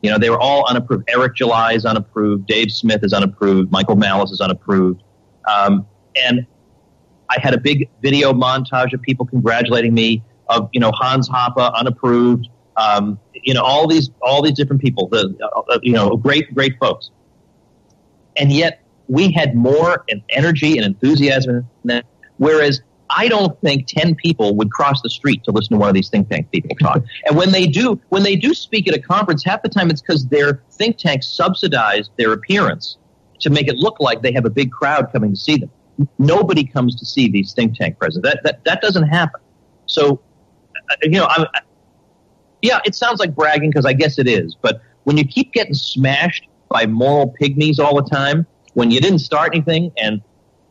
They were all unapproved. Eric July is unapproved. Dave Smith is unapproved. Michael Malice is unapproved. And I had a big video montage of people congratulating me, of, Hans Hoppe, unapproved, all these different people, great folks. And yet we had more energy and enthusiasm in that, whereas I don't think 10 people would cross the street to listen to one of these think tank people talk. And when they do speak at a conference, half the time it's because their think tank subsidized their appearance to make it look like they have a big crowd coming to see them. Nobody comes to see these think tank presidents. That doesn't happen. So, it sounds like bragging because I guess it is. But when you keep getting smashed by moral pygmies all the time, when you didn't start anything and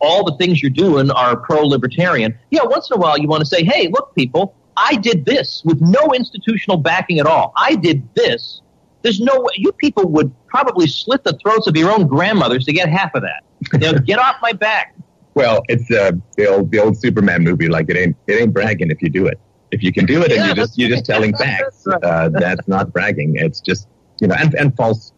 all the things you're doing are pro-libertarian, once in a while you want to say, hey, look, people, I did this with no institutional backing at all. I did this. There's no way. You people would probably slit the throats of your own grandmothers to get half of that. Get off my back. Well, it's the old Superman movie. Like it ain't bragging if you do it. If you can do it and you're just telling facts, that's not bragging. It's just and false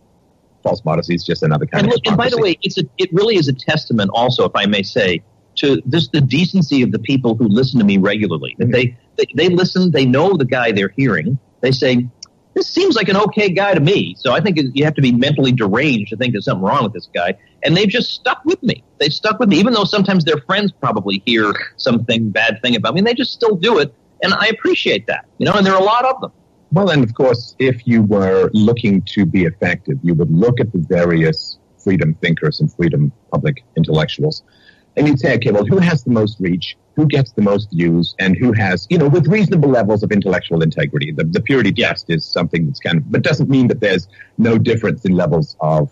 modesty is just another kind of hypocrisy. And by the way, it really is a testament also, if I may say, to the decency of the people who listen to me regularly. That they listen, they know the guy they're hearing. They say, this seems like an okay guy to me. So I think you have to be mentally deranged to think there's something wrong with this guy. And they've just stuck with me. They stuck with me, even though sometimes their friends probably hear something bad thing about me. And they just still do it. And I appreciate that, and there are a lot of them. Well, and of course, if you were looking to be effective, you would look at the various freedom thinkers and freedom public intellectuals, and you'd say, okay, well, who has the most reach? Who gets the most views? And who has, with reasonable levels of intellectual integrity? The purity test is something that's but doesn't mean that there's no difference in levels of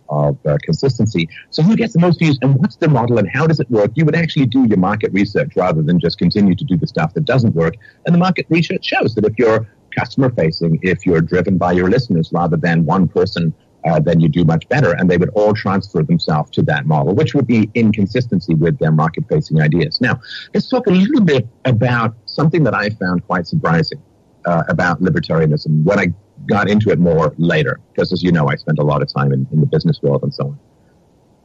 consistency. So who gets the most views, and what's the model, and how does it work? You would actually do your market research rather than just continue to do the stuff that doesn't work. And the market research shows that if you're customer facing, if you're driven by your listeners rather than one person, then you do much better, and they would all transfer themselves to that model, which would be in consistency with their market-facing ideas. Now, let's talk a little bit about something that I found quite surprising about libertarianism when I got into it more later, because as you know, I spent a lot of time in the business world and so on.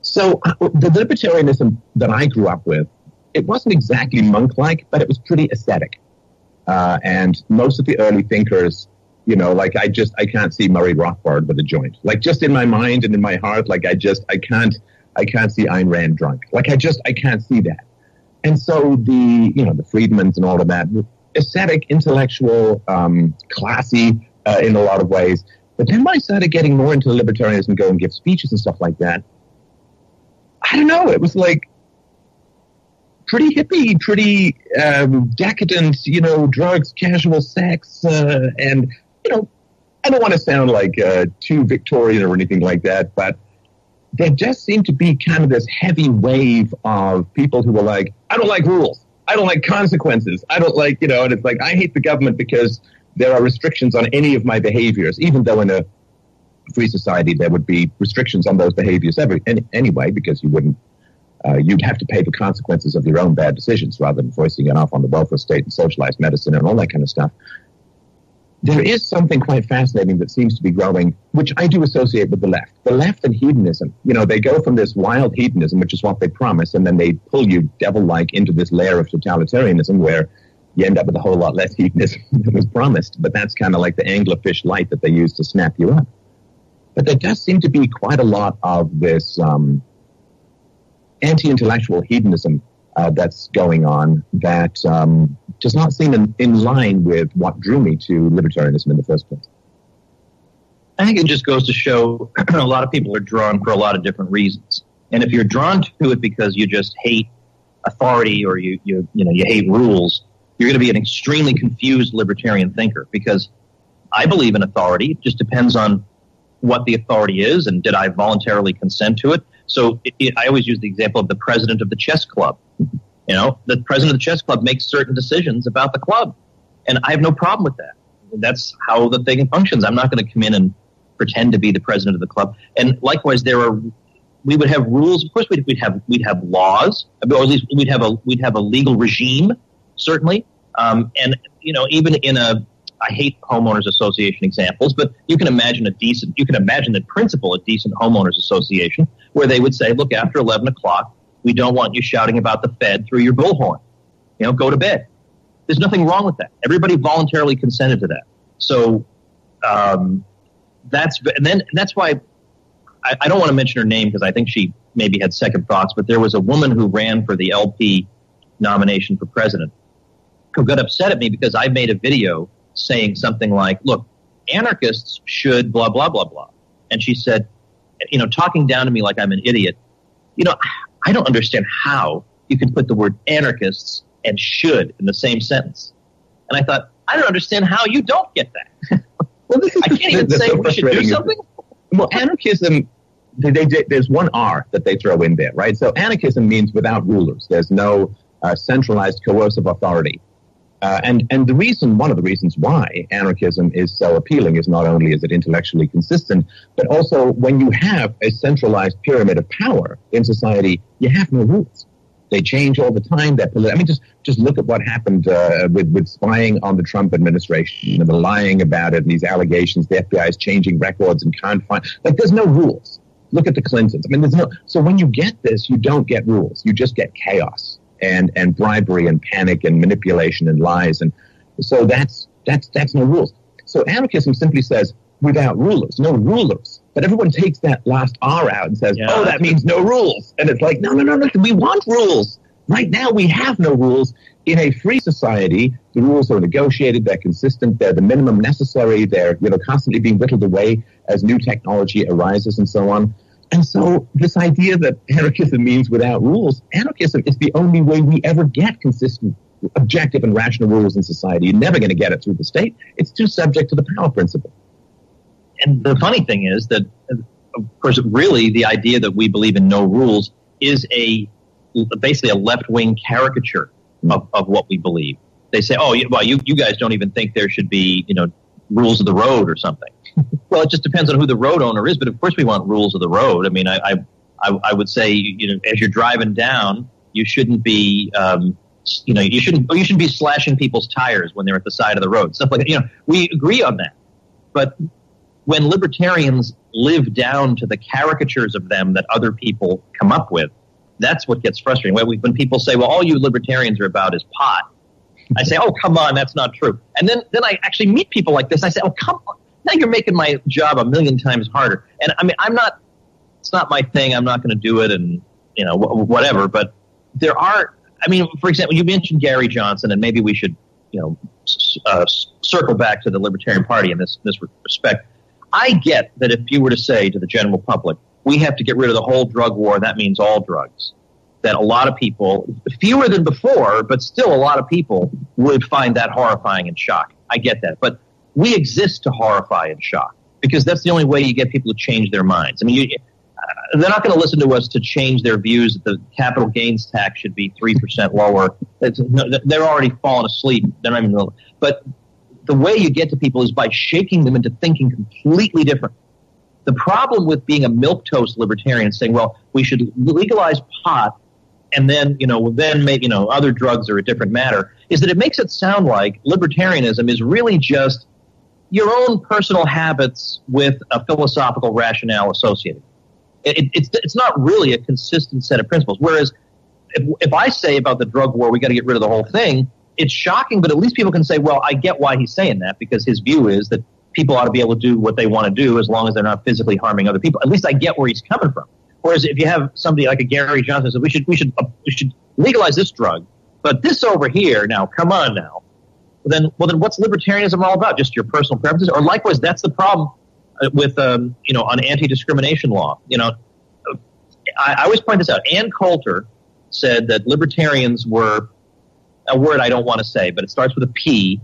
So the libertarianism that I grew up with, it wasn't exactly monk-like, but it was pretty ascetic. And most of the early thinkers, I can't see Murray Rothbard with a joint. Like, just in my mind and in my heart, I can't see Ayn Rand drunk. I can't see that. And so the Friedmans and all of that, aesthetic, intellectual, classy in a lot of ways. But then when I started getting more into libertarianism, go and give speeches and stuff like that, I don't know, it was like pretty hippie, pretty decadent, drugs, casual sex, and I don't want to sound like too Victorian or anything like that, but there just seemed to be kind of this heavy wave of people who were like, I don't like rules. I don't like consequences. I don't like, and it's like, I hate the government because there are restrictions on any of my behaviors, even though in a free society, there would be restrictions on those behaviors anyway, because you wouldn't. You'd have to pay the consequences of your own bad decisions rather than foisting it off on the welfare state and socialized medicine and all that kind of stuff. There is something quite fascinating that seems to be growing, which I do associate with the left. The left and hedonism, they go from this wild hedonism, which is what they promise, and then they pull you devil-like into this layer of totalitarianism where you end up with a whole lot less hedonism than was promised. But that's kind of like the anglerfish light that they use to snap you up. But there does seem to be quite a lot of this anti-intellectual hedonism that's going on that does not seem in line with what drew me to libertarianism in the first place. I think it just goes to show a lot of people are drawn for a lot of different reasons. And if you're drawn to it because you just hate authority or you hate rules, you're going to be an extremely confused libertarian thinker, because I believe in authority. It just depends on what the authority is and did I voluntarily consent to it. So I always use the example of the president of the chess club. The president of the chess club makes certain decisions about the club, and I have no problem with that. That's how the thing functions. I'm not going to come in and pretend to be the president of the club. And likewise, we would have rules. Of course, we'd have laws, or at least we'd have a legal regime, certainly. And even in I hate homeowners association examples, but you can imagine the principle of a decent homeowners association where they would say, look, after 11 o'clock, we don't want you shouting about the Fed through your bullhorn. Go to bed. There's nothing wrong with that. Everybody voluntarily consented to that. So that's why I don't want to mention her name because I think she maybe had second thoughts, but there was a woman who ran for the LP nomination for president who got upset at me because I made a video saying something like, look, anarchists should blah, blah, blah, blah. And she said, talking down to me like I'm an idiot, I don't understand how you can put the word anarchists and should in the same sentence. And I thought, I don't understand how you don't get that. Well, I can't even say we should do something. Well, anarchism, there's one R that they throw in there, right? So anarchism means without rulers. There's no centralized coercive authority. And one of the reasons why anarchism is so appealing is not only is it intellectually consistent, but also when you have a centralized pyramid of power in society, you have no rules. They change all the time. Just look at what happened with spying on the Trump administration and the lying about it and these allegations. The FBI is changing records and can't find. There's no rules. Look at the Clintons. So when you get this, you don't get rules. You just get chaos. And bribery and panic and manipulation and lies. And so that's no rules. So anarchism simply says without rulers, no rulers. But everyone takes that last R out and says, that means no rules. And it's like, no, we want rules. Right now we have no rules. In a free society, the rules are negotiated, they're consistent, they're the minimum necessary, they're constantly being whittled away as new technology arises and so on. And so this idea that anarchism means without rules, anarchism is the only way we ever get consistent, objective, and rational rules in society. You're never going to get it through the state. It's too subject to the power principle. And the funny thing is that, of course, really the idea that we believe in no rules is basically a left-wing caricature of what we believe. They say, you guys don't even think there should be, rules of the road or something. Well, it just depends on who the road owner is, but of course we want rules of the road. I would say, as you're driving down, you shouldn't be, you shouldn't be slashing people's tires when they're at the side of the road. Stuff like that. We agree on that. But when libertarians live down to the caricatures of them that other people come up with, that's what gets frustrating. When people say, well, all you libertarians are about is pot, I say, oh, come on, that's not true. And then I actually meet people like this. I say, oh, come on. Now you're making my job a million times harder. And it's not my thing. I'm not going to do it and, whatever. But there are, for example, you mentioned Gary Johnson, and maybe we should, circle back to the Libertarian Party in this respect. I get that if you were to say to the general public, we have to get rid of the whole drug war, that means all drugs, that a lot of people, fewer than before, but still a lot of people would find that horrifying and shocking. I get that. But we exist to horrify and shock because that's the only way you get people to change their minds. They're not going to listen to us to change their views that the capital gains tax should be 3% lower. They're already fallen asleep. They're not even. But the way you get to people is by shaking them into thinking completely different. The problem with being a milquetoast libertarian and saying, well, we should legalize pot and then, then maybe, other drugs are a different matter, is that it makes it sound like libertarianism is really just your own personal habits with a philosophical rationale associated. It's not really a consistent set of principles. Whereas if I say about the drug war, we got to get rid of the whole thing, it's shocking, but at least people can say, well, I get why he's saying that, because his view is that people ought to be able to do what they want to do as long as they're not physically harming other people. At least I get where he's coming from. Whereas if you have somebody like a Gary Johnson says, we should legalize this drug, but this over here, now, come on now. Then what's libertarianism all about? Just your personal preferences? Or likewise, that's the problem with, on anti-discrimination law. I always point this out. Ann Coulter said that libertarians were a word I don't want to say, but it starts with a P,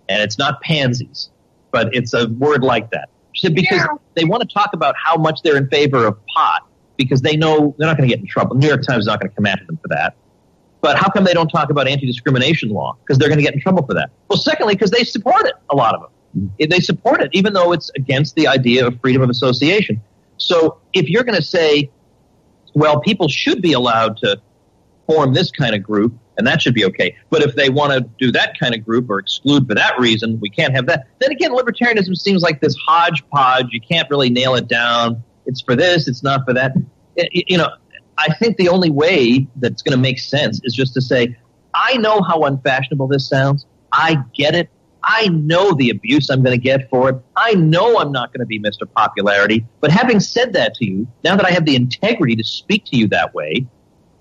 and it's not pansies, but it's a word like that. She said because they want to talk about how much they're in favor of pot, because they know they're not going to get in trouble. New York Times is not going to come after them for that. But how come they don't talk about anti-discrimination law? Because they're going to get in trouble for that. Well, secondly, because they support it, a lot of them. They support it, even though it's against the idea of freedom of association. So if you're going to say, well, people should be allowed to form this kind of group, and that should be okay. But if they want to do that kind of group or exclude for that reason, we can't have that. Then again, libertarianism seems like this hodgepodge. You can't really nail it down. It's for this, it's not for that. I think the only way that's going to make sense is just to say, I know how unfashionable this sounds. I get it. I know the abuse I'm going to get for it. I know I'm not going to be Mr. Popularity. But having said that to you, now that I have the integrity to speak to you that way,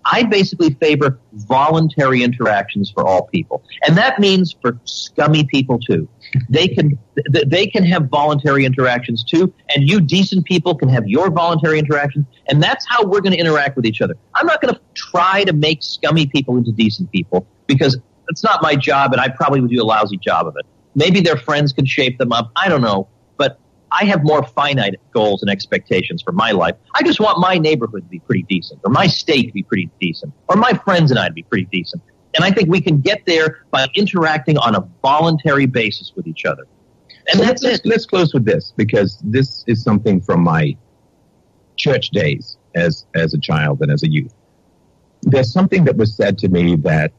I basically favor voluntary interactions for all people. And that means for scummy people, too. They can have voluntary interactions, too, and you decent people can have your voluntary interactions, and that's how we're going to interact with each other. I'm not going to try to make scummy people into decent people, because it's not my job, and I probably would do a lousy job of it. Maybe their friends can shape them up. I don't know. But I have more finite goals and expectations for my life. I just want my neighborhood to be pretty decent, or my state to be pretty decent, or my friends and I to be pretty decent. And I think we can get there by interacting on a voluntary basis with each other. And so let's close with this, because this is something from my church days as a child and as a youth. There's something that was said to me that,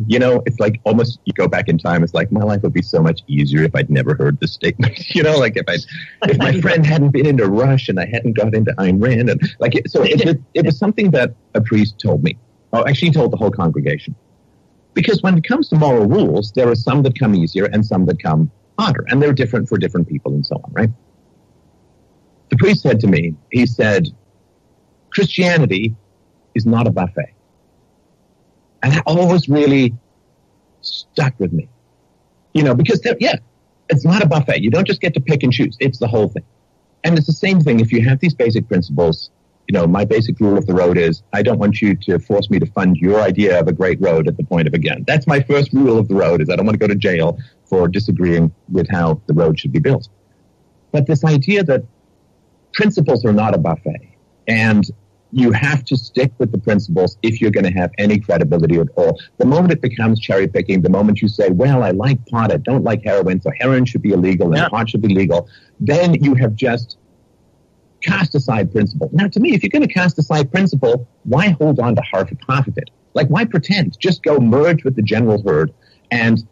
it's like almost you go back in time. It's like my life would be so much easier if I'd never heard this statement. Like if my friend hadn't been into Rush and I hadn't got into Ayn Rand, and it was something that a priest told me. Oh, actually, he told the whole congregation. Because when it comes to moral rules, there are some that come easier and some that come harder, and they're different for different people and so on, right? The priest said to me, he said, Christianity is not a buffet. And that always really stuck with me. Because, it's not a buffet. You don't just get to pick and choose. It's the whole thing. And it's the same thing if you have these basic principles. My basic rule of the road is I don't want you to force me to fund your idea of a great road at the point of a gun. That's my first rule of the road, is I don't want to go to jail for disagreeing with how the road should be built. But this idea that principles are not a buffet, and you have to stick with the principles if you're going to have any credibility at all. The moment it becomes cherry picking, the moment you say, well, I like pot, I don't like heroin, so heroin should be illegal and pot should be legal, then you have just cast aside principle. Now, to me, if you're going to cast aside principle, why hold on to half of it? Like, why pretend? Just go merge with the general herd and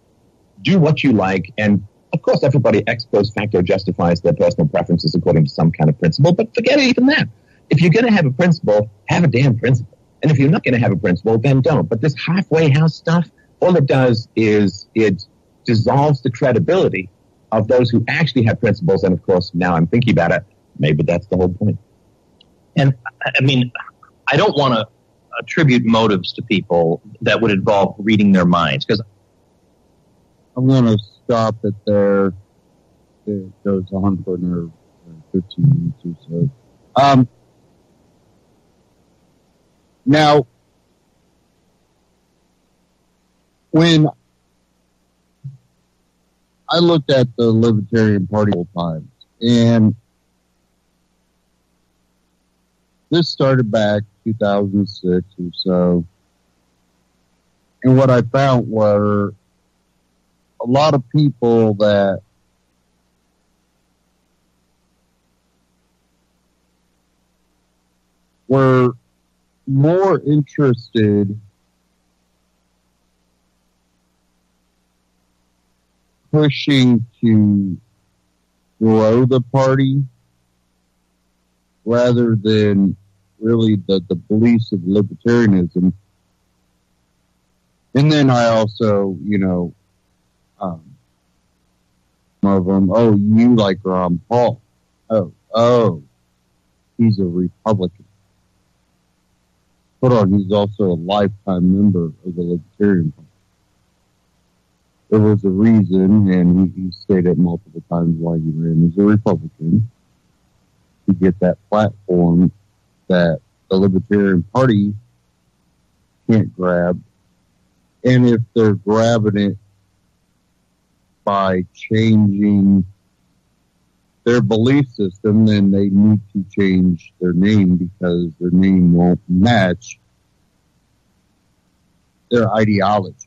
do what you like. And, of course, everybody ex post facto justifies their personal preferences according to some kind of principle, but forget even that. If you're going to have a principle, have a damn principle. And if you're not going to have a principle, then don't. But this halfway house stuff, all it does is it dissolves the credibility of those who actually have principles. And, of course, now I'm thinking about it, maybe that's the whole point. And, I don't want to attribute motives to people that would involve reading their minds, because I'm going to stop it there. It goes on for another 15 minutes or so. Now, when I looked at the Libertarian Party all times, and this started back 2006 or so, and what I found were a lot of people that were more interested pushing to grow the party rather than really the beliefs of libertarianism. And then I also, some of them, oh, you like Ron Paul. Oh, he's a Republican. Hold on, he's also a lifetime member of the Libertarian Party. There was a reason, and he stated multiple times why he ran as a Republican, to get that platform that the Libertarian Party can't grab. And if they're grabbing it by changing their belief system, then they need to change their name because their name won't match their ideology.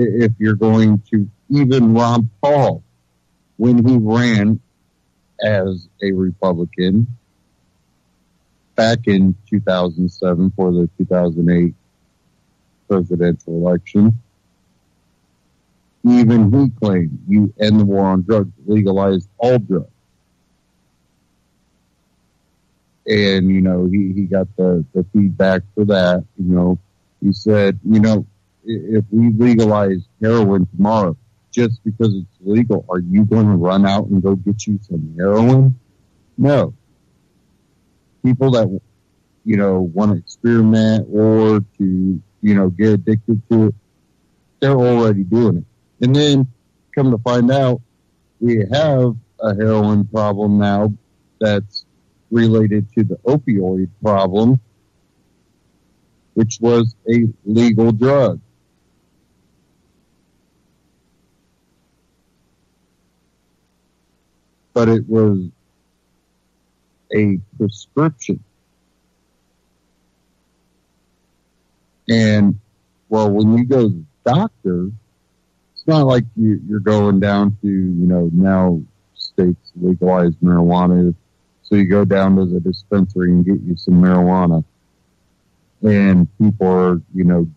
If you're going to, even Ron Paul, when he ran as a Republican back in 2007 for the 2008 presidential election, even he claimed you end the war on drugs, legalize all drugs. And, he got the feedback for that. He said, if we legalize heroin tomorrow, just because it's legal, are you going to run out and go get you some heroin? No. People that, want to experiment or to, get addicted to it, they're already doing it. And then come to find out, we have a heroin problem now that's related to the opioid problem, which was a legal drug. But it was a prescription. And, well, when you go to the doctor, it's not like you're going down to, now states legalize marijuana. So you go down to the dispensary and get you some marijuana. And people are,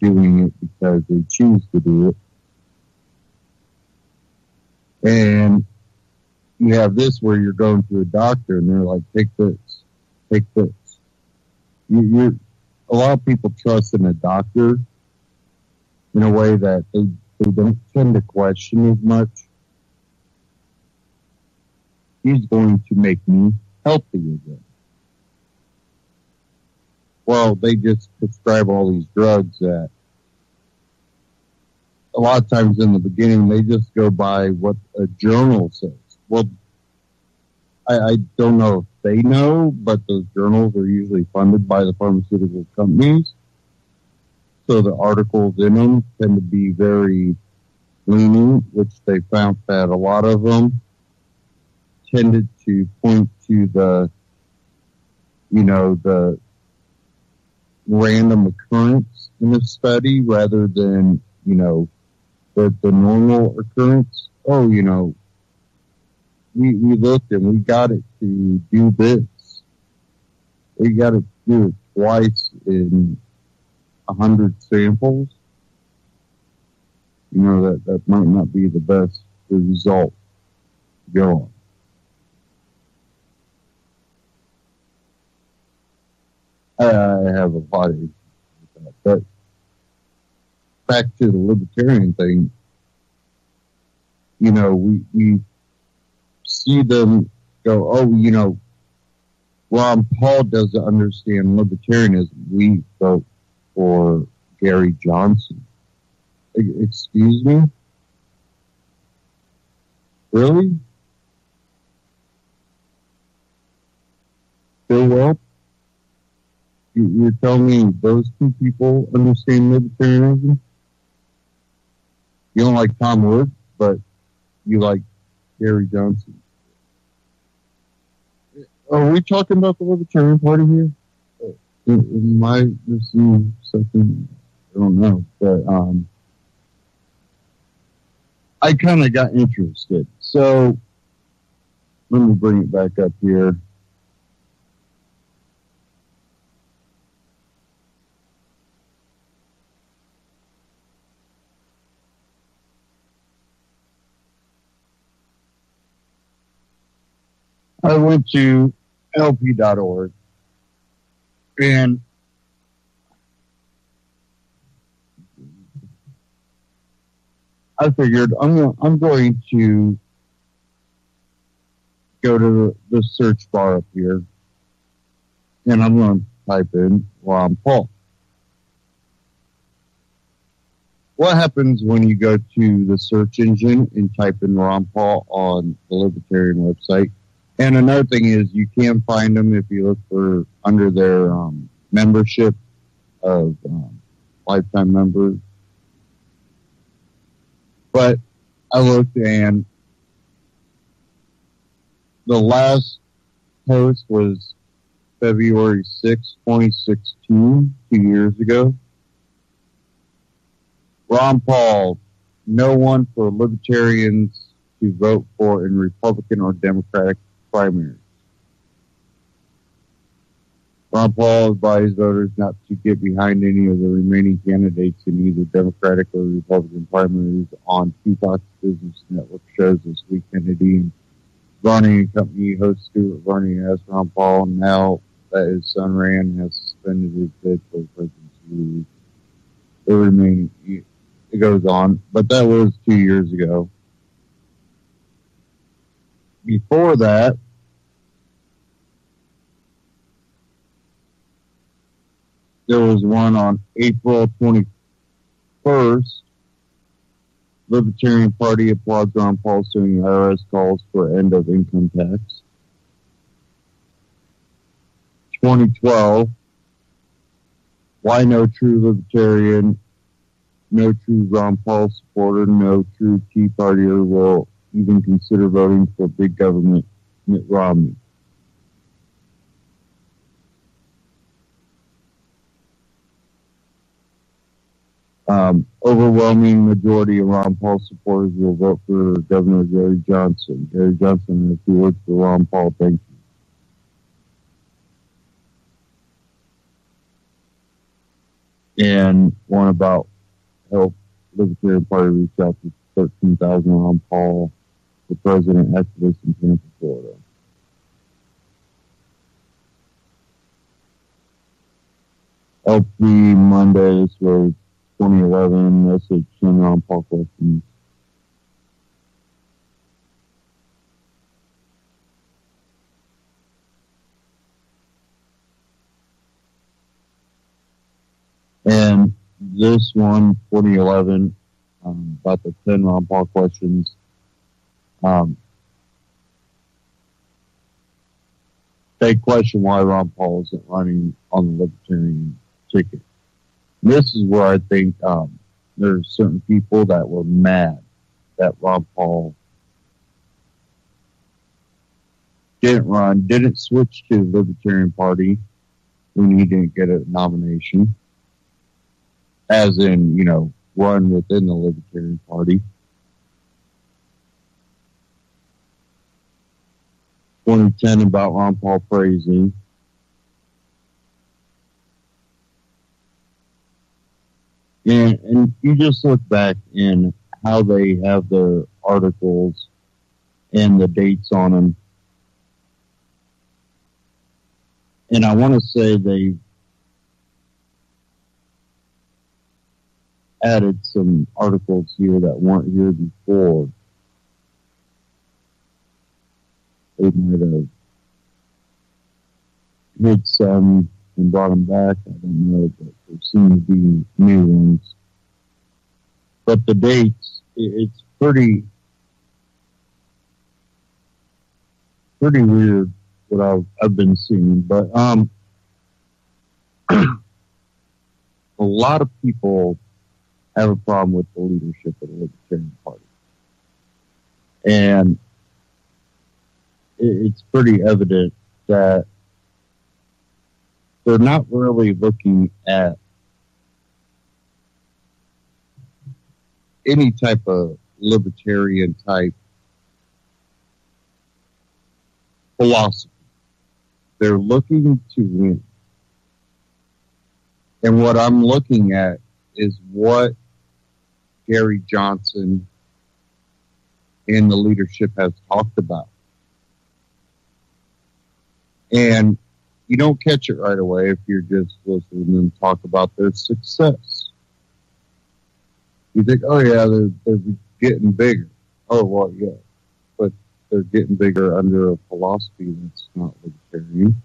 doing it because they choose to do it. And you have this where you're going to a doctor and they're like, take this. A lot of people trust in a doctor in a way that they don't tend to question as much. He's going to make me healthy again. Well, they just prescribe all these drugs that a lot of times in the beginning, they just go by what a journal says. Well, I don't know if they know, but those journals are usually funded by the pharmaceutical companies. So the articles in them tend to be very leaning, which they found that a lot of them tended to point to the random occurrence in the study rather than, the normal occurrence. Oh, we looked and we got it to do this. We got it to do it twice in 100 samples. That might not be the best result to go on. I have a lot of issues with that. But back to the libertarian thing, we see them go, oh, Ron Paul doesn't understand libertarianism. We vote for Gary Johnson. Excuse me? Really? Bill Weld? You're telling me those two people understand libertarianism? You don't like Tom Woods, but you like Gary Johnson. Are we talking about the Libertarian Party here? Am I missing something? I don't know. But I kind of got interested. So let me bring it back up here. I went to lp.org and I figured I'm going to go to the search bar up here and I'm going to type in Ron Paul. What happens when you go to the search engine and type in Ron Paul on the Libertarian website? And another thing is you can find them if you look for under their membership of lifetime members. But I looked and the last post was February 6, 2016, 2 years ago. Ron Paul, no one for libertarians to vote for in Republican or Democratic primaries. Ron Paul advised voters not to get behind any of the remaining candidates in either Democratic or Republican primaries on Fox Business Network shows this week. Kennedy and Varney and Company host Stuart Varney asked Ron Paul now that his son ran has suspended his bid for the presidency. The remaining, it goes on, but that was 2 years ago. Before that, there was one on April 21st. Libertarian Party applauds Ron Paul suing IRS calls for end of income tax. 2012. Why no true libertarian, no true Ron Paul supporter, no true Tea Partier will even consider voting for big government Mitt Romney. Overwhelming majority of Ron Paul supporters will vote for Governor Gary Johnson. Gary Johnson has 2 words for Ron Paul. Thank you. And one about help Libertarian Party reach out to 13,000 Ron Paul, the president activist in Tampa, Florida. LP Mondays was 2011 message and Ron Paul questions. And this one, 2011, about the 10 Ron Paul questions. They question why Ron Paul isn't running on the Libertarian ticket. This is where I think there's certain people that were mad that Ron Paul didn't switch to the Libertarian Party when he didn't get a nomination. As in, run within the Libertarian Party. 2010 about Ron Paul praising. And you just look back in how they have their articles and the dates on them. And I want to say they added some articles here that weren't here before. They might have hid some and brought them back. I don't know, but there seem to be new ones. But the dates, it's pretty weird what I've been seeing. But a lot of people have a problem with the leadership of the Libertarian Party. And it's pretty evident that they're not really looking at any type of libertarian type philosophy. They're looking to win. And what I'm looking at is what Gary Johnson and the leadership has talked about. And you don't catch it right away if you're just listening to them talk about their success. You think, oh yeah, they're getting bigger. Oh, well, yeah. But they're getting bigger under a philosophy that's not libertarian.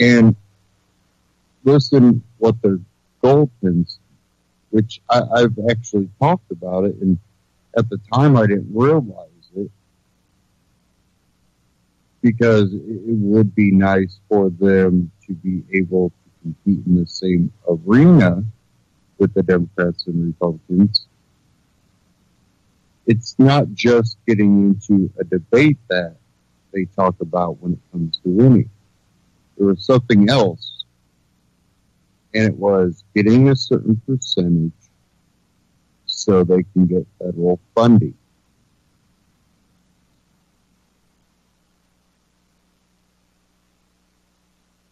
And listen what their goal tends, which I've actually talked about it, and at the time I didn't realize it, because it would be nice for them to be able to compete in the same arena with the Democrats and Republicans. It's not just getting into a debate that they talk about when it comes to winning. There was something else, and it was getting a certain percentage so they can get federal funding.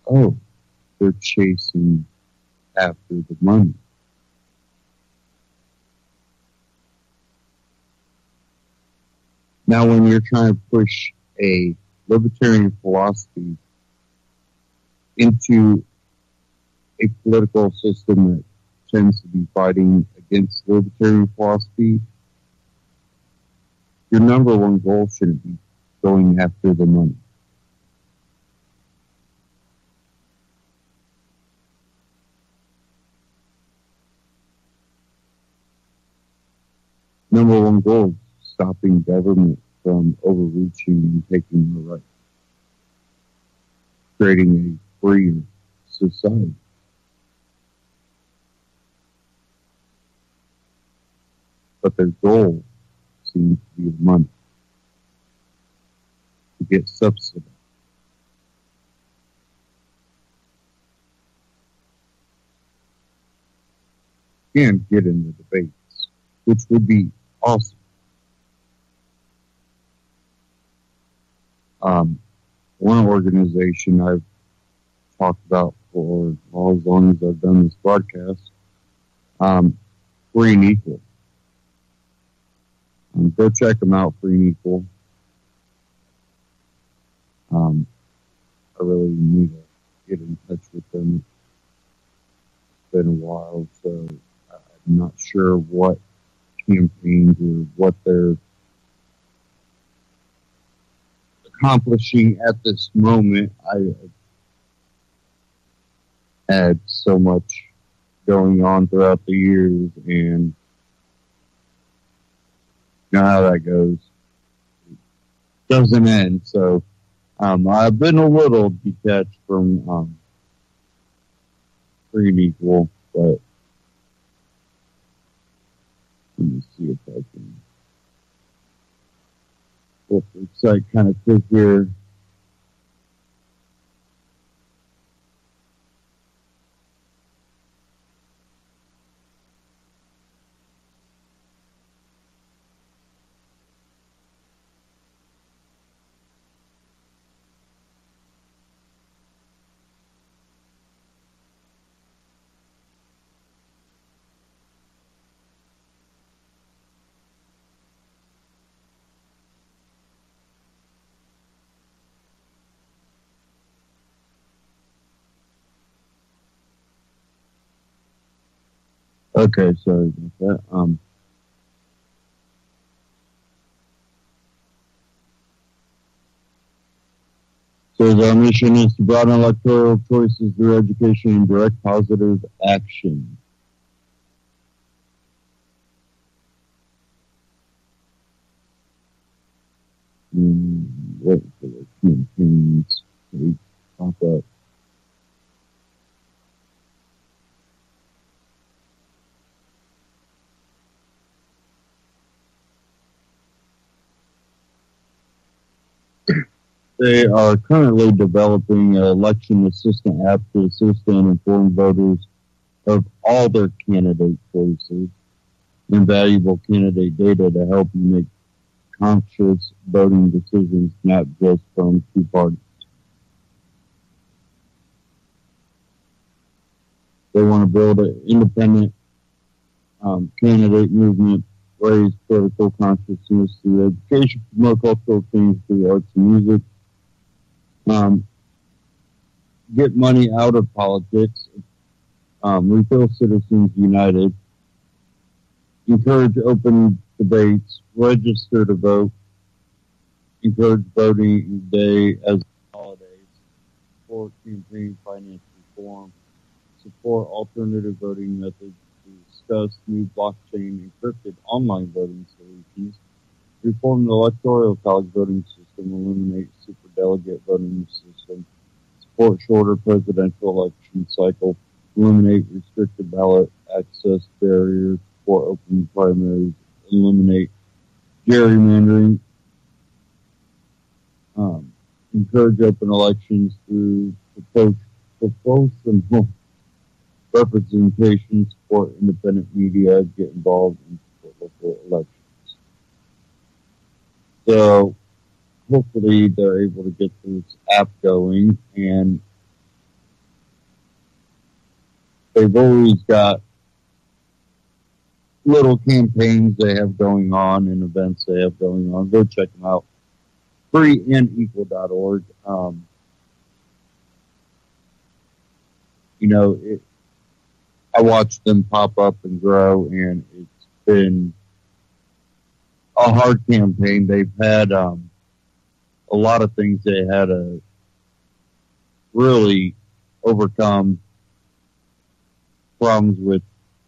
Oh, they're chasing after the money. Now, when you're trying to push a libertarian philosophy into a political system that tends to be fighting against libertarian philosophy, your number one goal shouldn't be going after the money. Number one goal is stopping government from overreaching and taking the right, creating a freer society. But their goal seems to be the money, to get subsidized. And get in the debates, which would be awesome. One organization I've talked about for as long as I've done this broadcast, Free and Equal. Go check them out, Free and Equal. I really need to get in touch with them. It's been a while, so I'm not sure what campaigns or what they're accomplishing at this moment. I had so much going on throughout the years, and you know how that goes. It doesn't end. So I've been a little detached from Free and Equal, but let me see if I can flip the site kind of quick here. Okay, sorry about that. So our mission is to broaden electoral choices through education and direct positive action. Wait for the campaigns to pop up. They are currently developing an election assistant app to assist and inform voters of all their candidate choices and valuable candidate data to help you make conscious voting decisions, not just from two parties. They want to build an independent candidate movement raise political consciousness through education, promote cultural change through the arts and music, get money out of politics, repeal Citizens United, encourage open debates, register to vote, encourage voting day as holidays, support campaign finance reform, support alternative voting methods, discuss new blockchain encrypted online voting solutions, reform the electoral college voting system, eliminate superdelegate voting system, support shorter presidential election cycle, eliminate restricted ballot access barriers, support open primaries, eliminate gerrymandering, encourage open elections through proportional representation, support independent media, get involved in local elections. So hopefully they're able to get this app going, and they've always got little campaigns they have going on and events they have going on. Go check them out. freeandequal.org. I watched them pop up and grow, and it's been a hard campaign. They've had a lot of things they had to really overcome, problems with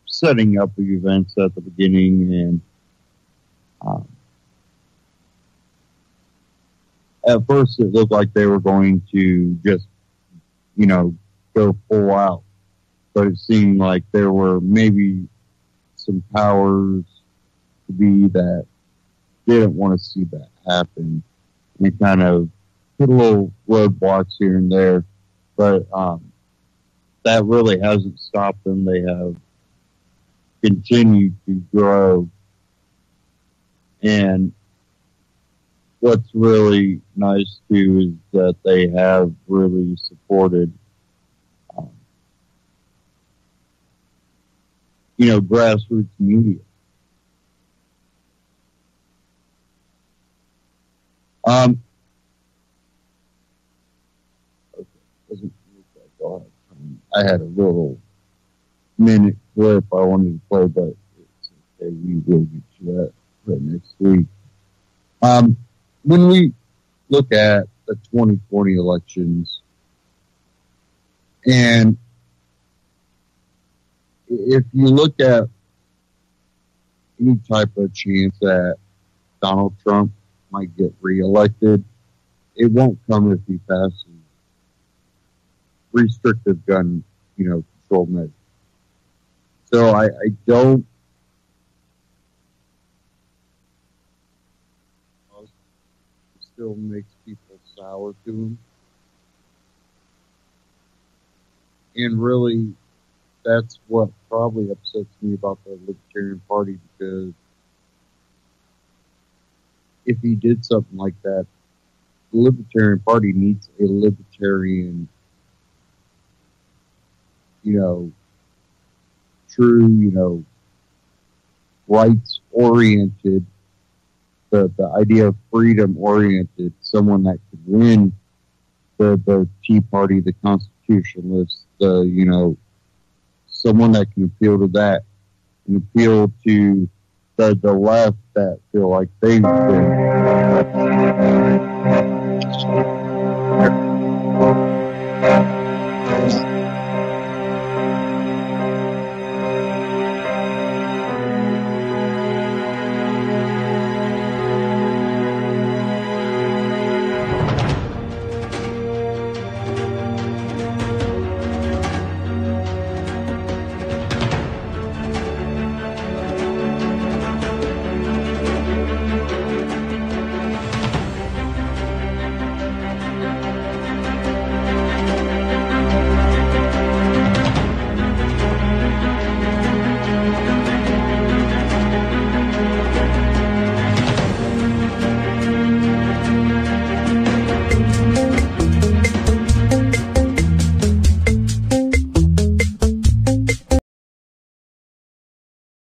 setting up the events at the beginning, and at first it looked like they were going to just, go full out. But it seemed like there were maybe some powers to be that didn't want to see that happen. And kind of put a little roadblocks here and there. But that really hasn't stopped them. They have continued to grow. And what's really nice, too, is that they have really supported grassroots media. Okay. I had a little minute clip I wanted to play, but it's okay. We will get to that right next week. When we look at the 2020 elections, and if you look at any type of chance that Donald Trump might get reelected, it won't come if he passes restrictive gun, control measures. So I don't. It still makes people sour to him, and really, that's what probably upsets me about the Libertarian Party, because if he did something like that, the Libertarian Party needs a libertarian, true, rights-oriented, the idea of freedom-oriented, someone that could win the Tea Party, the Constitutionalists, someone that can appeal to that and appeal to the left that feel like they've been